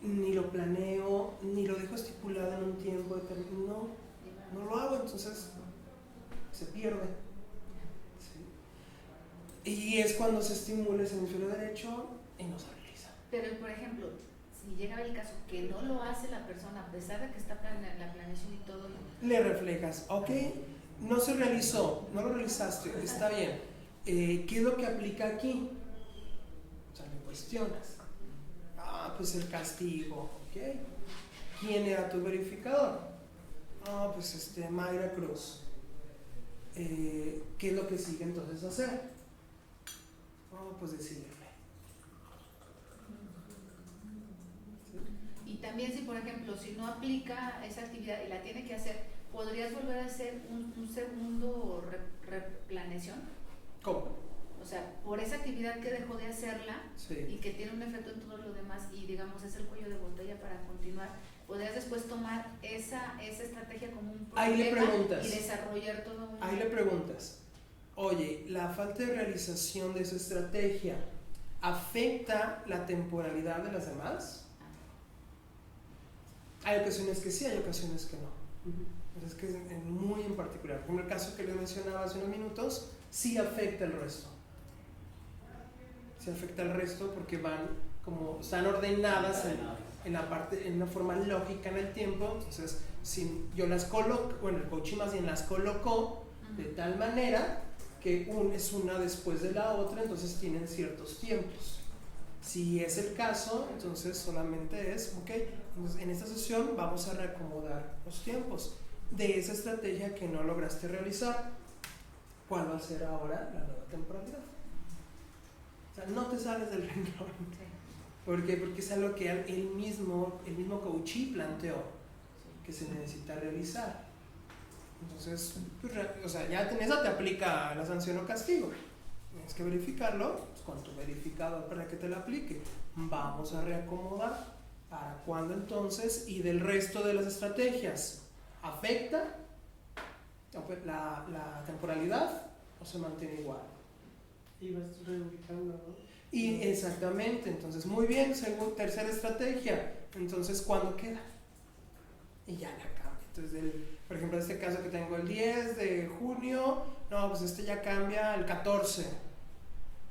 ni lo planeo, ni lo dejo estipulado en un tiempo determinado. No lo hago, entonces se pierde. ¿Sí? Y es cuando se estimula ese hemisferio derecho y no se realiza. Pero, por ejemplo, si llega el caso que no lo hace la persona, a pesar de que está la planeación y todo, le reflejas, ok, no se realizó, no lo realizaste, está bien. ¿Qué es lo que aplica aquí? O sea, le cuestionas. Pues el castigo, ok. ¿Quién era tu verificador? Pues Mayra Cruz. ¿Qué es lo que sigue entonces hacer? Pues decirle. ¿Sí? Y también si, por ejemplo, si no aplica esa actividad y la tiene que hacer, ¿podrías volver a hacer un segundo replaneación? ¿Cómo? O sea, por esa actividad que dejó de hacerla y que tiene un efecto en todo lo demás y digamos es el cuello de botella para continuar, ¿podrías después tomar esa estrategia como un problema ahí le preguntas, y desarrollar todo un... Ahí le preguntas, oye, ¿la falta de realización de esa estrategia afecta la temporalidad de las demás? Hay ocasiones que sí, hay ocasiones que no. Es que es muy en particular. Como el caso que les mencionaba hace unos minutos, sí afecta el resto. Sí afecta el resto porque van, como están ordenadas en la parte, en una forma lógica en el tiempo. Entonces, si yo las coloco, bueno, el coaching más bien las colocó de tal manera que es una después de la otra, entonces tienen ciertos tiempos. Si es el caso, entonces solamente es, ok, entonces en esta sesión vamos a reacomodar los tiempos de esa estrategia que no lograste realizar. ¿Cuál va a ser ahora la nueva temporalidad? O sea, no te sales del renglón. ¿Por qué? Porque es algo que el mismo coachee planteó que se necesita realizar. Entonces, pues, o sea, ya en eso te aplica la sanción o castigo. Tienes que verificarlo pues, con tu verificador para que te lo aplique. Vamos a reacomodar. ¿Para cuándo entonces? Y del resto de las estrategias, ¿afecta la temporalidad o se mantiene igual? Y vas reubicando, ¿no? Y exactamente, entonces muy bien, tercera estrategia, entonces ¿cuándo queda? Y ya la cambia. Entonces, por ejemplo, este caso que tengo el 10 de junio, no, pues este ya cambia el 14.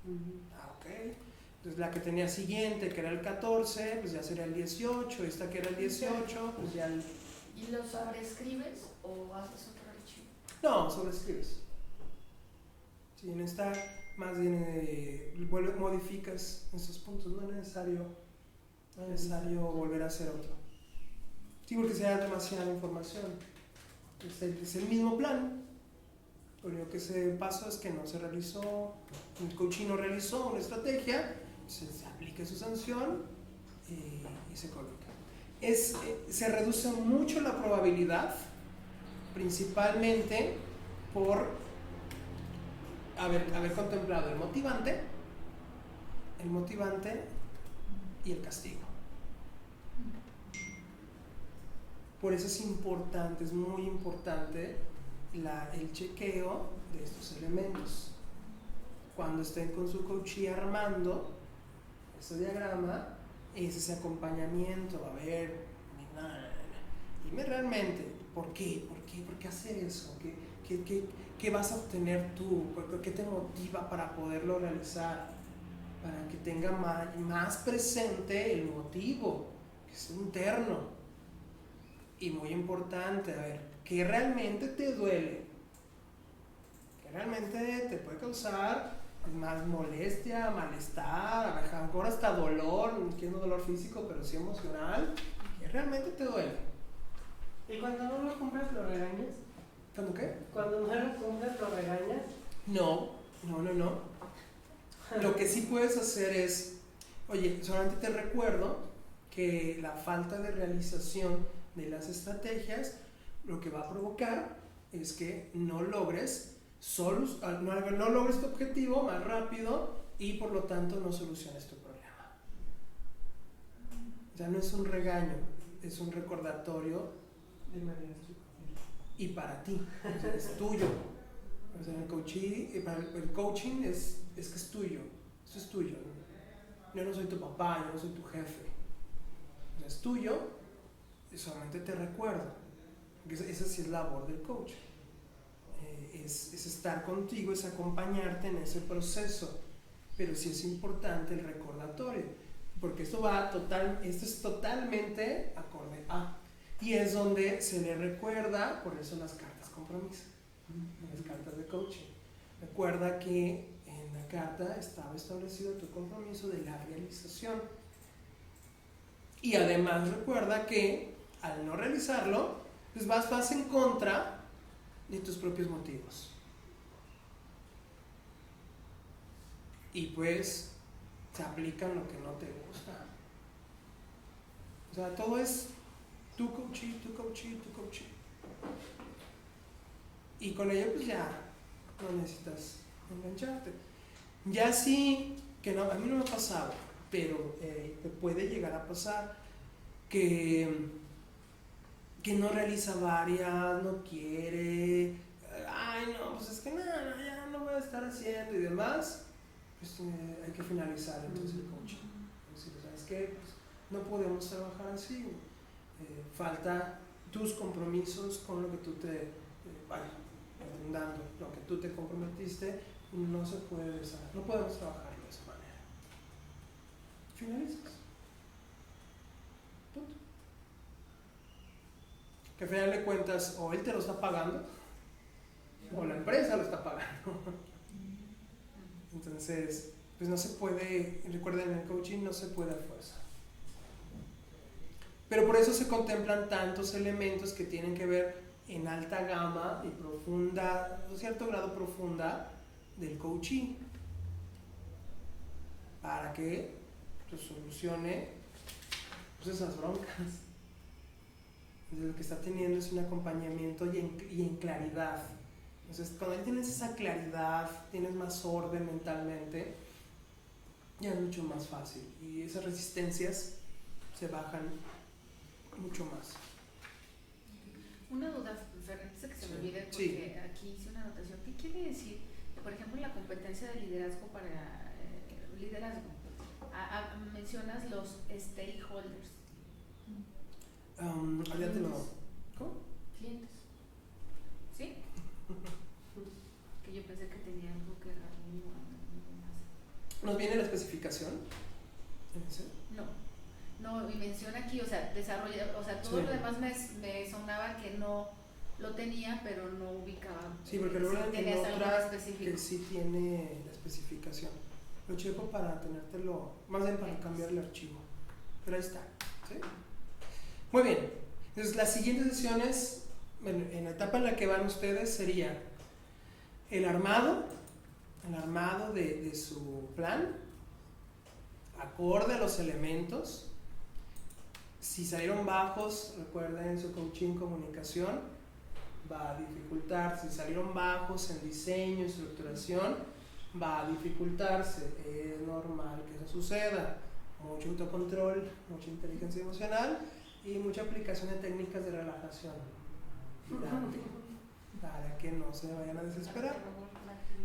Ok. Entonces la que tenía siguiente, que era el 14, pues ya sería el 18, esta que era el 18, pues ya el... ¿Y lo sobreescribes o haces otro archivo? No, sobreescribes. Si en esta más bien modificas esos puntos, no es necesario volver a hacer otro. Sí, porque se da demasiada información. Es el mismo plan. Lo único que se pasó es que no se realizó, el coaching no realizó una estrategia, se aplica su sanción y se coloca. Se reduce mucho la probabilidad, principalmente por haber contemplado el motivante y el castigo. Por eso es importante, es muy importante el chequeo de estos elementos. Cuando estén con su coachee armando ese diagrama, es ese acompañamiento. A ver, dime realmente, ¿por qué hacer eso? ¿Qué vas a obtener tú? ¿Qué te motiva para poderlo realizar? Para que tenga más presente el motivo, que es interno. Y muy importante, a ver, ¿qué realmente te duele? ¿Qué realmente te puede causar más molestia, malestar, a lo mejor hasta dolor? No quiero dolor físico, pero sí emocional. ¿Qué realmente te duele? ¿Y cuando no lo cumples lo regañas? ¿Cuándo qué? Cuando no lo cumples lo regañas. No. Lo que sí puedes hacer es, oye, solamente te recuerdo que la falta de realización de las estrategias lo que va a provocar es que no logres tu objetivo más rápido y por lo tanto no soluciones tu problema. O sea, no es un regaño, es un recordatorio De manera y para ti, o sea, es tuyo. O sea, el coaching es que es tuyo, eso es tuyo. Yo no soy tu papá, yo no soy tu jefe. O sea, es tuyo. Y solamente te recuerdo, porque esa sí es labor del coach, es estar contigo, es acompañarte en ese proceso, pero sí es importante el recordatorio, porque esto es totalmente acorde a, y es donde se le recuerda, por eso las cartas compromiso, las cartas de coaching, recuerda que en la carta estaba establecido tu compromiso de la realización, y además recuerda que al no realizarlo, pues vas en contra de tus propios motivos. Y pues se aplican lo que no te gusta. O sea, todo es tu coachee, tu coachee, tu coachee. Y con ello pues ya no necesitas engancharte. Ya sí, que no, a mí no me ha pasado, pero te puede llegar a pasar que no realiza varias, no quiere, ay no, pues es que nada, ya no voy a estar haciendo y demás, pues hay que finalizar entonces el coaching. Entonces, ¿sabes qué? Pues, no podemos trabajar así, falta tus compromisos con lo que tú te dando, lo que tú te comprometiste, no se puede, no podemos trabajar de esa manera. Finalizas. Punto. Que al final de cuentas, o él te lo está pagando, o la empresa lo está pagando. Entonces, pues no se puede, recuerden, en el coaching no se puede a fuerza. Pero por eso se contemplan tantos elementos que tienen que ver en alta gama y profunda, un cierto grado profunda del coaching, para que pues, solucione pues, esas broncas. Entonces, lo que está teniendo es un acompañamiento y en claridad. Entonces, cuando tienes esa claridad, tienes más orden mentalmente, ya es mucho más fácil y esas resistencias se bajan mucho más. Una duda, Fer, antes de que se me olvide, porque sí. Aquí hice una anotación. ¿Qué quiere decir, por ejemplo, la competencia de liderazgo para liderazgo? Mencionas los stakeholders. Ahorita te lo... ¿Cómo? Clientes. ¿Sí? Que yo pensé que tenía algo que era algo más. ¿Nos viene la especificación? ¿Sí? No, y menciona aquí, o sea, desarrolla, o sea, todo sí. lo demás me sonaba que no lo tenía, pero no ubicaba. Sí, porque luego tenías en algo otra específico. que sí tiene la especificación. Lo checo para tenértelo, más bien para cambiar el archivo. Pero ahí está, ¿sí? Muy bien. Entonces, las siguientes sesiones, bueno, en la etapa en la que van ustedes sería el armado de su plan, acorde a los elementos. Si salieron bajos, recuerden su coaching comunicación, va a dificultar. Si salieron bajos en diseño, estructuración, va a dificultarse. Es normal que eso suceda. Mucho autocontrol, mucha inteligencia emocional y mucha aplicación de técnicas de relajación para que no se vayan a desesperar.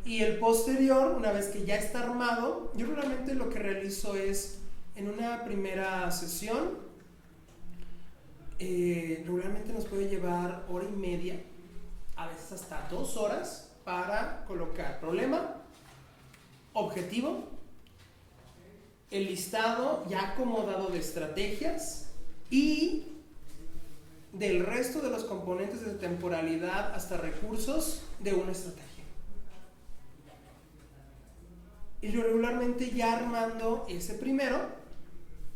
Y el posterior, una vez que ya está armado, yo realmente lo que realizo es en una primera sesión, regularmente nos puede llevar hora y media, a veces hasta 2 horas, para colocar problema, objetivo, el listado ya acomodado de estrategias y del resto de los componentes de temporalidad hasta recursos de una estrategia. Y yo regularmente ya armando ese primero,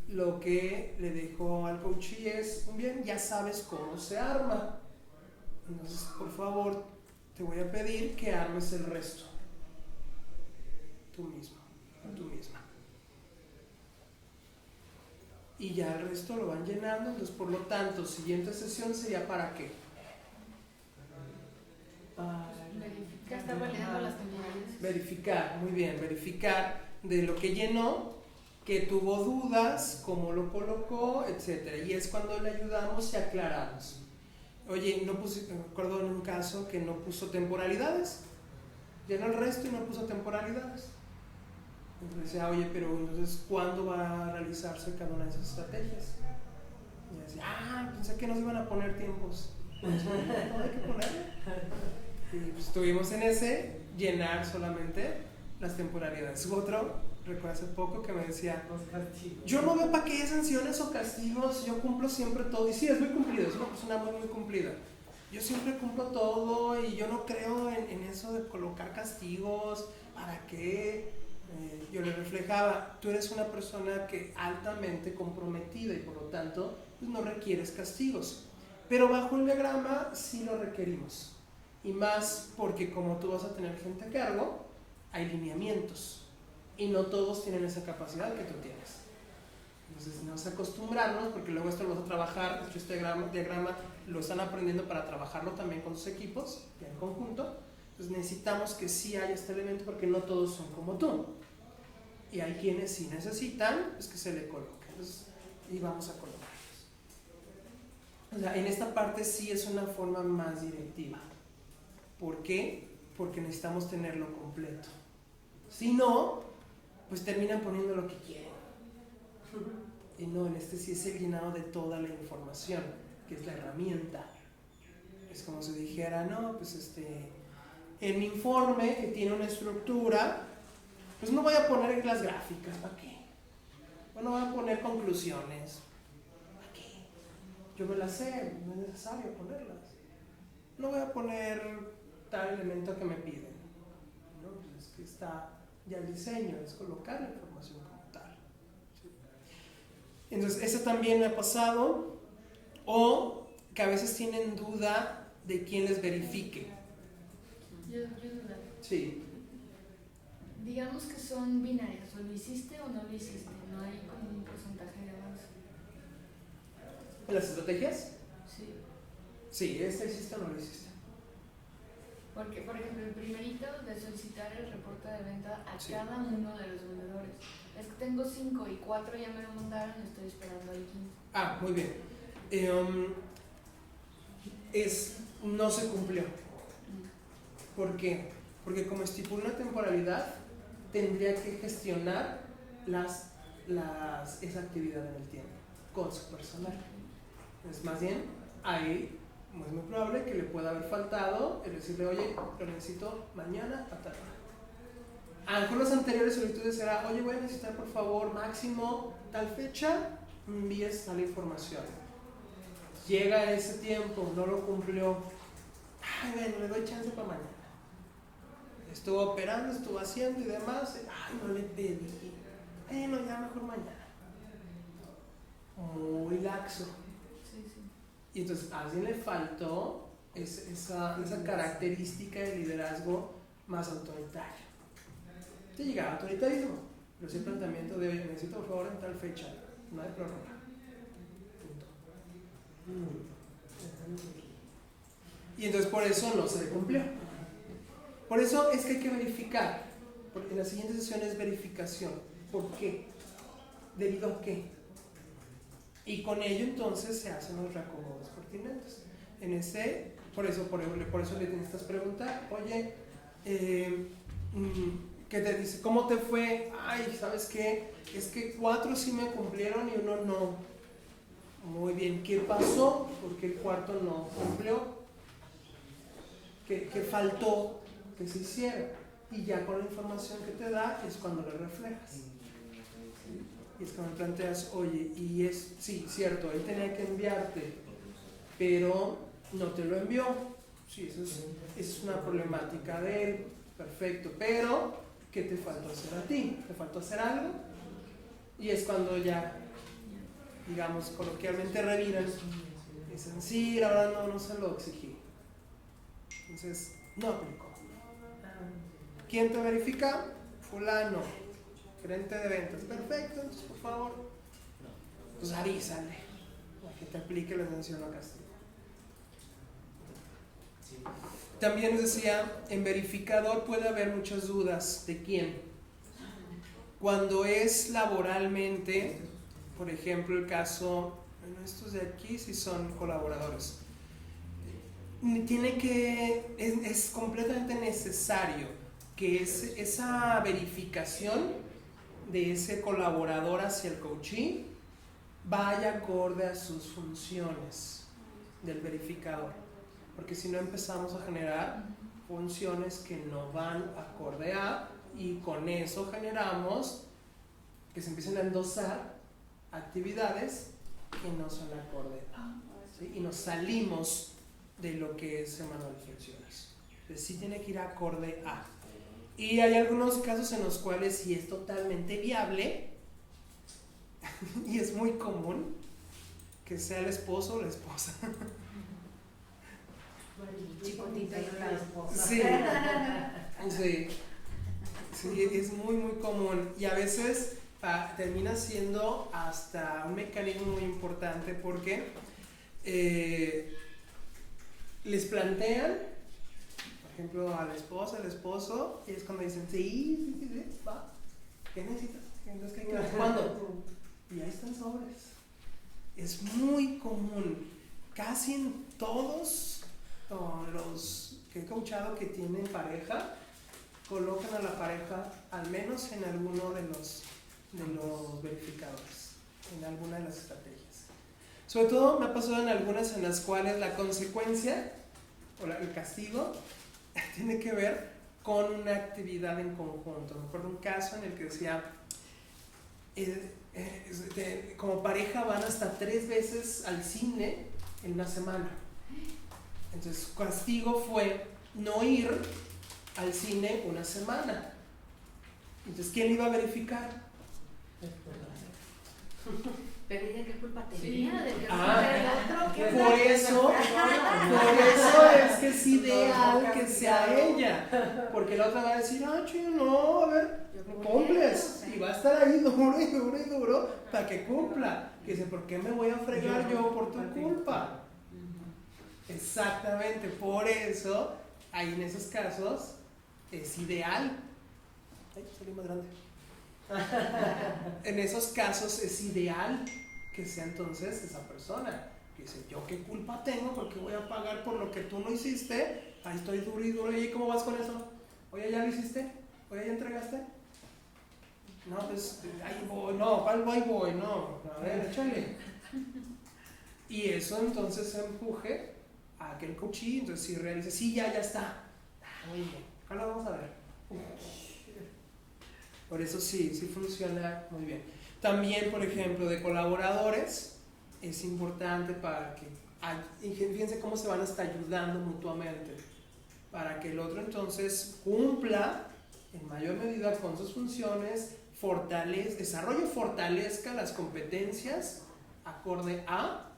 lo que le dejo al coachee es, bien, ya sabes cómo se arma. Entonces, por favor, te voy a pedir que armes el resto. Tú mismo, tú misma. Y ya el resto lo van llenando. Entonces, por lo tanto, siguiente sesión sería ¿para qué? Ya está validando las temporalidades. Verificar, muy bien, verificar de lo que llenó, que tuvo dudas, cómo lo colocó, etcétera. Y es cuando le ayudamos y aclaramos. Oye, no puse, me acuerdo en un caso que no puso temporalidades, llenó el resto y no puso temporalidades. Entonces decía, oye, pero entonces, ¿cuándo va a realizarse cada una de esas estrategias? Y decía, pensé que nos iban a poner tiempos. Pues, no hay que ponerle. Y pues estuvimos en ese, llenar solamente las temporalidades. Otro, recuerdo hace poco que me decía, yo no veo para qué hay sanciones o castigos, yo cumplo siempre todo. Y sí, es muy cumplido, es una persona muy cumplida. Yo siempre cumplo todo y yo no creo en eso de colocar castigos, ¿para qué? Yo le reflejaba, tú eres una persona que altamente comprometida y por lo tanto pues no requieres castigos, pero bajo el diagrama sí lo requerimos, y más porque como tú vas a tener gente a cargo, hay lineamientos y no todos tienen esa capacidad que tú tienes. Entonces, no es acostumbrarnos, porque luego esto lo vamos a trabajar, este diagrama lo están aprendiendo para trabajarlo también con sus equipos, ya en conjunto. Entonces necesitamos que sí haya este elemento porque no todos son como tú. Y hay quienes sí necesitan pues, que se le coloque. Entonces, y vamos a colocarlos. O sea, en esta parte sí es una forma más directiva. ¿Por qué? Porque necesitamos tenerlo completo. Si no, pues terminan poniendo lo que quieren. Y no, en este sí es el llenado de toda la información, que es la herramienta. Es como si dijera, no, pues en mi informe que tiene una estructura, pues no voy a poner las gráficas, ¿para qué? Bueno, voy a poner conclusiones, ¿para qué? Yo me las sé, no es necesario ponerlas. No voy a poner tal elemento que me piden, ¿no? Pues es que está ya el diseño, es colocar la información como tal. ¿Sí? Entonces, eso también me ha pasado, o que a veces tienen duda de quién les verifique. Yo dudo. Sí. Digamos que son binarias, o lo hiciste o no lo hiciste, no hay como un porcentaje de avance. ¿En las estrategias? Sí. Sí, hiciste o no lo hiciste. Porque, por ejemplo, el primerito de solicitar el reporte de venta a Sí. cada uno de los vendedores. Es que tengo 5 y 4 ya me lo mandaron, estoy esperando al quinto. Ah, muy bien. No se cumplió. ¿Por qué? Porque como estipula una temporalidad, tendría que gestionar esa actividad en el tiempo con su personal. Entonces, más bien, ahí es muy probable que le pueda haber faltado el decirle, oye, lo necesito mañana a tal hora. A lo mejor las anteriores solicitudes era, oye, voy a necesitar por favor máximo tal fecha, me envíes tal información. Llega ese tiempo, no lo cumplió. Ay, bueno, le doy chance para mañana. Estuvo operando, estuvo haciendo y demás. Ay, no le pedí. Bueno, ya mejor mañana. Muy laxo. Sí, sí. Y entonces a alguien le faltó esa característica de liderazgo más autoritario. Te llegaba autoritarismo, pero ese planteamiento de, oye, necesito por favor en tal fecha, no hay prórroga. Y entonces por eso no se cumplió. Por eso es que hay que verificar, porque en la siguiente sesión es verificación. ¿Por qué? ¿Debido a qué? Y con ello entonces se hacen los reacomodos pertinentes. Por eso le tienes que preguntar, oye, ¿qué te dice? ¿Cómo te fue? Ay, ¿sabes qué? Es que 4 sí me cumplieron y 1 no. Muy bien, ¿qué pasó? Porque el 4 no cumplió. ¿Qué faltó que se hiciera? Y ya con la información que te da es cuando le reflejas. Y es cuando planteas, oye, y es, sí, cierto, él tenía que enviarte, pero no te lo envió. Sí, eso es una problemática de él, perfecto, pero ¿qué te faltó hacer a ti? ¿Te faltó hacer algo? Y es cuando ya, digamos, coloquialmente reviran, dicen, sí, la verdad no se lo exigí. Entonces, no aplicó. ¿Quién te verifica? Fulano, gerente de ventas. Perfecto, entonces por favor, pues avísale para que te aplique la sanción o castigo. También decía, en verificador puede haber muchas dudas. ¿De quién? Cuando es laboralmente, por ejemplo, el caso, bueno, estos de aquí sí son colaboradores. Es completamente necesario que esa verificación de ese colaborador hacia el coachee vaya acorde a sus funciones del verificador, porque si no empezamos a generar funciones que no van acorde a, y con eso generamos que se empiecen a endosar actividades que no son acorde a, ¿sí? Y nos salimos de lo que es el manual de funciones. Entonces sí tiene que ir acorde a. Y hay algunos casos en los cuales sí es totalmente viable y es muy común que sea el esposo o la esposa. Chicotita y la esposa. Sí, es muy muy común. Y a veces termina siendo hasta un mecanismo muy importante porque les plantean, por ejemplo, a la esposa, al esposo, y es cuando dicen, sí, va, ¿qué necesitas? Entonces, ¿cuándo? Y ahí están sobres. Es muy común, casi en todos los que he coachado que tienen pareja, colocan a la pareja al menos en alguno de los verificadores, en alguna de las estrategias. Sobre todo me ha pasado en algunas en las cuales la consecuencia o el castigo tiene que ver con una actividad en conjunto. Me acuerdo un caso en el que decía, como pareja van hasta 3 veces al cine en una semana. Entonces, castigo fue no ir al cine una semana. Entonces, ¿quién iba a verificar? Pero ¿y de qué culpa tenía? ¿De qué por eso es que es ideal que sea ella, porque la otra va a decir, no, a ver, cumples, y va a estar ahí duro para que cumpla. Y dice, ¿por qué me voy a fregar yo por tu culpa? Exactamente, por eso ahí en esos casos es ideal. Ay, salí más grande. En esos casos es ideal que sea entonces esa persona que dice, ¿yo qué culpa tengo? Porque voy a pagar por lo que tú no hiciste. Ahí estoy duro. ¿Y cómo vas con eso? Oye, ¿ya lo hiciste? Oye, ¿ya entregaste? No, pues ahí voy. No, ¿cuál voy? No, a ver, échale. Y eso entonces empuje a que el coachee entonces sí realice, sí, ya está. Muy bien, ahora vamos a ver. Por eso sí funciona muy bien. También, por ejemplo, de colaboradores, es importante para que, fíjense cómo se van hasta ayudando mutuamente, para que el otro entonces cumpla en mayor medida con sus funciones, fortalezca las competencias acorde a,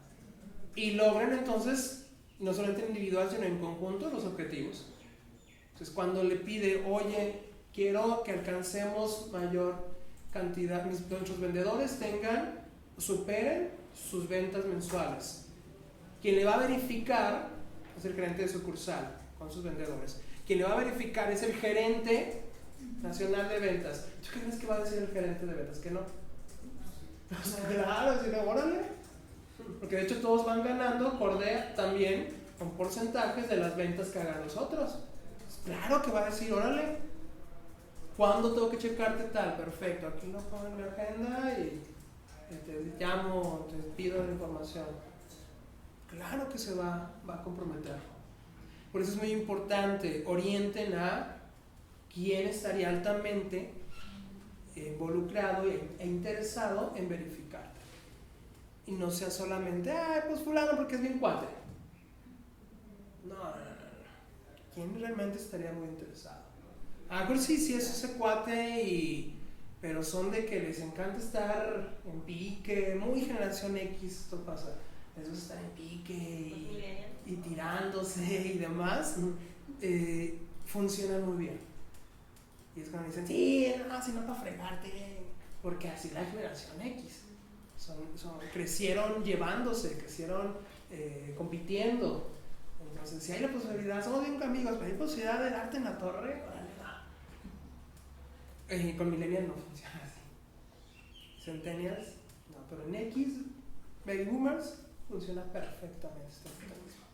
y logren entonces, no solamente individual, sino en conjunto, los objetivos. Entonces, cuando le pide, oye, quiero que alcancemos mayor cantidad, nuestros vendedores superen sus ventas mensuales. Quien le va a verificar es el gerente de sucursal con sus vendedores. Quien le va a verificar es el gerente nacional de ventas. ¿Tú qué crees que va a decir el gerente de ventas? ¿Que no? Pues claro, decirle, órale. Porque de hecho todos van ganando acorde también con porcentajes de las ventas que hagan los otros. Claro que va a decir, órale. ¿Cuándo tengo que checarte tal? Perfecto, aquí lo pongo en mi agenda y te llamo, te pido la información. Claro que se va a comprometer. Por eso es muy importante, orienten a quién estaría altamente involucrado e interesado en verificarte. Y no sea solamente, pues fulano porque es bien cuate. No. ¿Quién realmente estaría muy interesado? Pues sí es ese cuate, pero son de que les encanta estar en pique, muy generación X, esto pasa, les gusta estar en pique y tirándose y demás, funciona muy bien. Y es cuando dicen, sino para fregarte, porque así la generación X, crecieron llevándose, crecieron compitiendo. Entonces, si hay la posibilidad, somos bien amigos, pero hay posibilidad de darte en la torre, órale, va. Con millennials no funciona así. Centennials, no, pero en X, baby boomers, funciona perfectamente este mecanismo.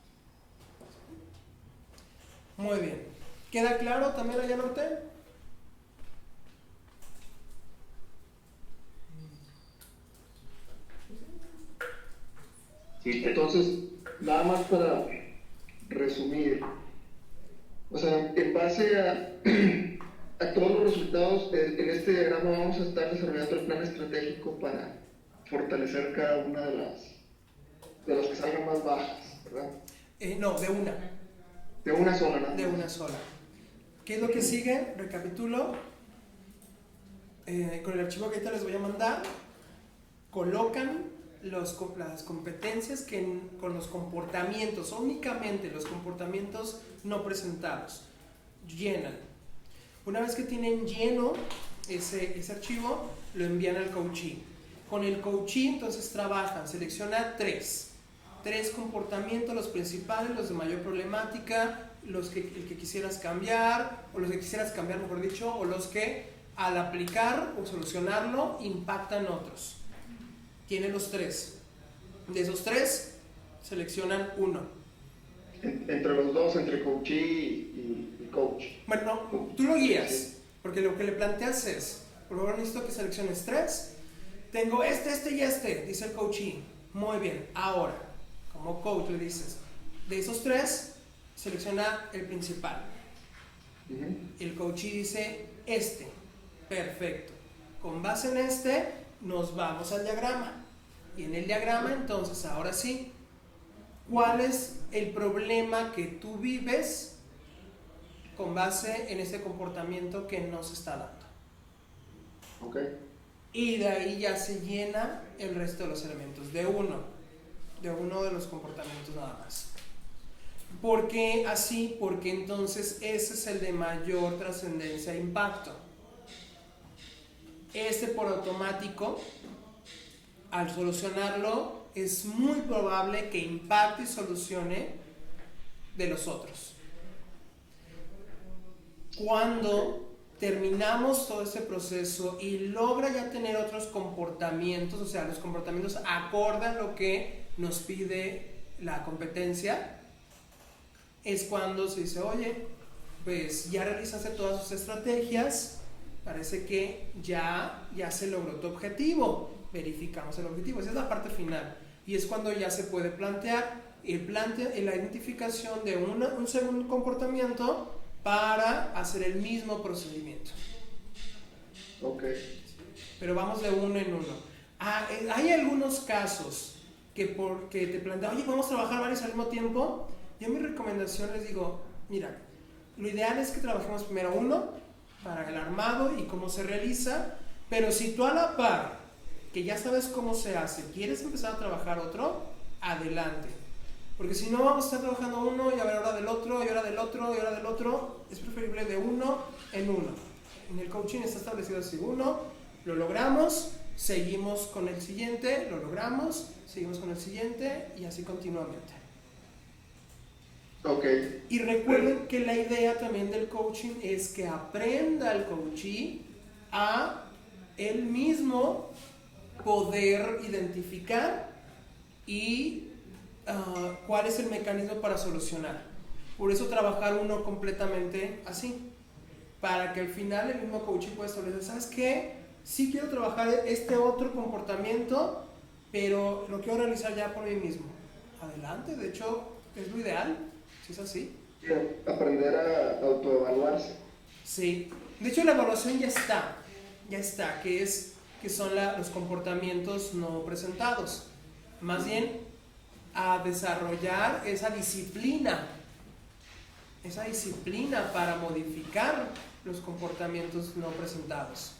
Muy bien. ¿Queda claro también allá norte? Sí. Entonces, nada más para resumir, o sea, en base a todos los resultados, en este diagrama vamos a estar desarrollando el plan estratégico para fortalecer cada una de las que salgan más bajas, ¿verdad? No, de una. De una sola, ¿no? De una sola. ¿Qué es lo que sigue? Recapitulo. Con el archivo que ahorita les voy a mandar, colocan las competencias con los comportamientos, únicamente los comportamientos no presentados, llenan. Una vez que tienen lleno ese archivo, lo envían al coachee. Con el coachee entonces trabajan, selecciona tres comportamientos, los principales, los de mayor problemática, el que quisieras cambiar, o los que quisieras cambiar mejor dicho, o los que al aplicar o solucionarlo impactan otros. Tiene los tres. De esos tres seleccionan uno. Entre los dos, entre coachee y coach. Bueno, no, tú lo guías, porque lo que le planteas es, por favor necesito que selecciones tres. Tengo este y este, dice el coachee. Muy bien, ahora, como coach le dices, de esos tres, selecciona el principal. El coachee dice perfecto. Con base en nos vamos al diagrama. Y en el diagrama, entonces, ahora sí, ¿cuál es el problema que tú vives con base en este comportamiento que no se está dando? Okay. Y de ahí ya se llena el resto de los elementos, de uno de los comportamientos nada más. ¿Por qué así? Porque entonces ese es el de mayor trascendencia e impacto. Por automático, al solucionarlo, es muy probable que impacte y solucione de los otros. Cuando terminamos todo ese proceso y logra ya tener otros comportamientos, o sea, los comportamientos acorde a lo que nos pide la competencia, es cuando se dice, oye, pues ya realizaste todas sus estrategias, parece que ya se logró tu objetivo, verificamos el objetivo, esa es la parte final, y es cuando ya se puede plantear la identificación de un segundo comportamiento para hacer el mismo procedimiento. Ok. Pero vamos de uno en uno. Hay algunos casos que te plantean, oye, ¿podemos trabajar varios al mismo tiempo? Yo mi recomendación les digo, mira, lo ideal es que trabajemos primero uno para el armado y cómo se realiza, pero si tú a la par, que ya sabes cómo se hace, quieres empezar a trabajar otro, adelante. Porque si no vamos a estar trabajando uno y a ver ahora del otro, y ahora del otro, y ahora del otro, es preferible de uno en uno. En el coaching está establecido así, uno, lo logramos, seguimos con el siguiente, lo logramos, seguimos con el siguiente y así continuamente. Okay. Y recuerden que la idea también del coaching es que aprenda el coachee a él mismo poder identificar y cuál es el mecanismo para solucionar. Por eso trabajar uno completamente así, para que al final el mismo coachee pueda establecer, ¿sabes qué? Sí quiero trabajar este otro comportamiento, pero lo quiero realizar ya por mí mismo. Adelante, de hecho es lo ideal. ¿Es así? Aprender a autoevaluarse. Sí, de hecho la evaluación ya está, que son los comportamientos no presentados. Más bien a desarrollar esa disciplina para modificar los comportamientos no presentados.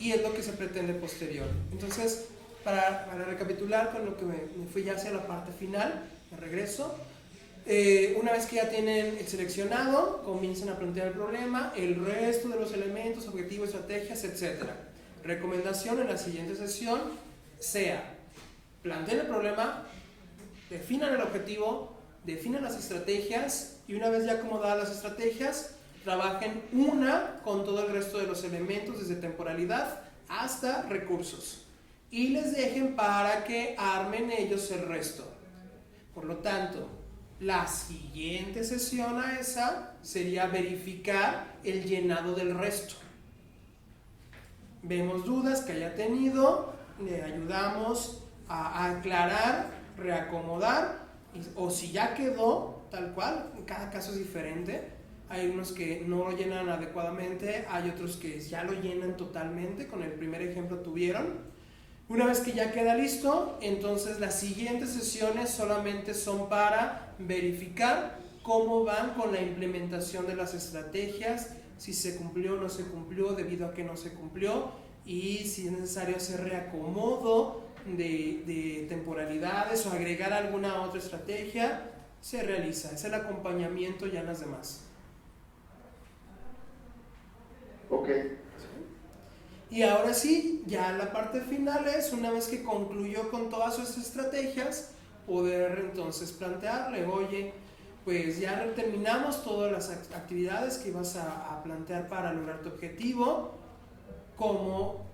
Y es lo que se pretende posterior. Entonces, para recapitular con lo que me fui ya hacia la parte final, de regreso, una vez que ya tienen el seleccionado, comienzan a plantear el problema, el resto de los elementos, objetivos, estrategias, etc. Recomendación en la siguiente sesión sea, planteen el problema, definan el objetivo, definan las estrategias y una vez ya acomodadas las estrategias, trabajen una con todo el resto de los elementos desde temporalidad hasta recursos y les dejen para que armen ellos el resto. Por lo tanto, la siguiente sesión a esa sería verificar el llenado del resto. Vemos dudas que haya tenido, le ayudamos a aclarar, reacomodar, o si ya quedó tal cual, en cada caso es diferente. Hay unos que no lo llenan adecuadamente, hay otros que ya lo llenan totalmente, con el primer ejemplo tuvieron. Una vez que ya queda listo, entonces las siguientes sesiones solamente son para verificar cómo van con la implementación de las estrategias, si se cumplió o no se cumplió, debido a que no se cumplió, y si es necesario hacer reacomodo de temporalidades o agregar alguna otra estrategia, se realiza. Es el acompañamiento ya en las demás. Ok. Y ahora sí, ya la parte final es, una vez que concluyó con todas sus estrategias, poder entonces plantearle, oye, pues ya terminamos todas las actividades que ibas a plantear para lograr tu objetivo, ¿cómo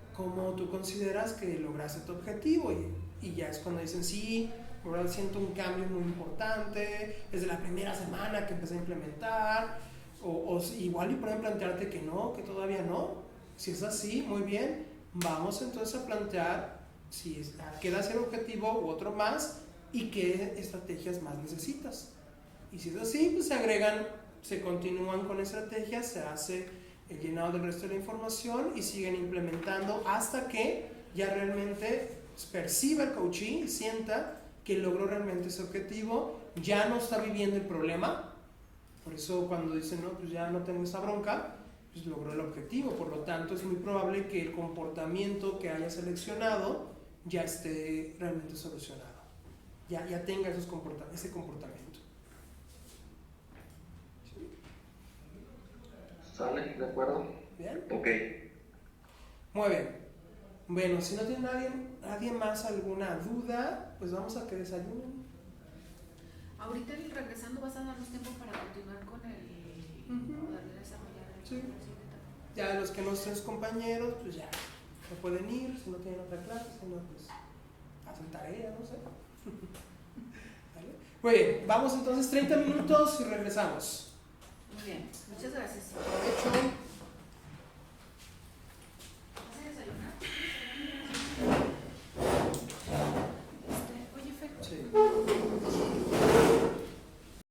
tú consideras que lograste tu objetivo? Y ya es cuando dicen, sí, ahora siento un cambio muy importante, desde la primera semana que empecé a implementar, o igual y pueden plantearte que no, que todavía no. Si es así, muy bien, vamos entonces a plantear si queda ese objetivo u otro más y qué estrategias más necesitas. Y si es así, pues se continúan con estrategias, se hace el llenado del resto de la información y siguen implementando hasta que ya realmente perciba el coachee, sienta que logró realmente ese objetivo, ya no está viviendo el problema. Por eso cuando dicen, no, pues ya no tengo esa bronca, pues logró el objetivo. Por lo tanto, es muy probable que el comportamiento que haya seleccionado ya esté realmente solucionado, ya tenga ese comportamiento. ¿Sí? ¿Sale? ¿De acuerdo? ¿Bien? Ok. Muy bien. Bueno, si no tiene nadie más alguna duda, pues vamos a que desayunen. Ahorita regresando vas a darnos tiempo para continuar con el poder desarrollar el Sí. Ya los que no sean compañeros, pues ya se pueden ir, si no tienen otra clase, si no, pues hacen tarea, no sé. ¿Vale? Muy bien, vamos entonces 30 minutos y regresamos. Muy bien, muchas gracias. Provecho.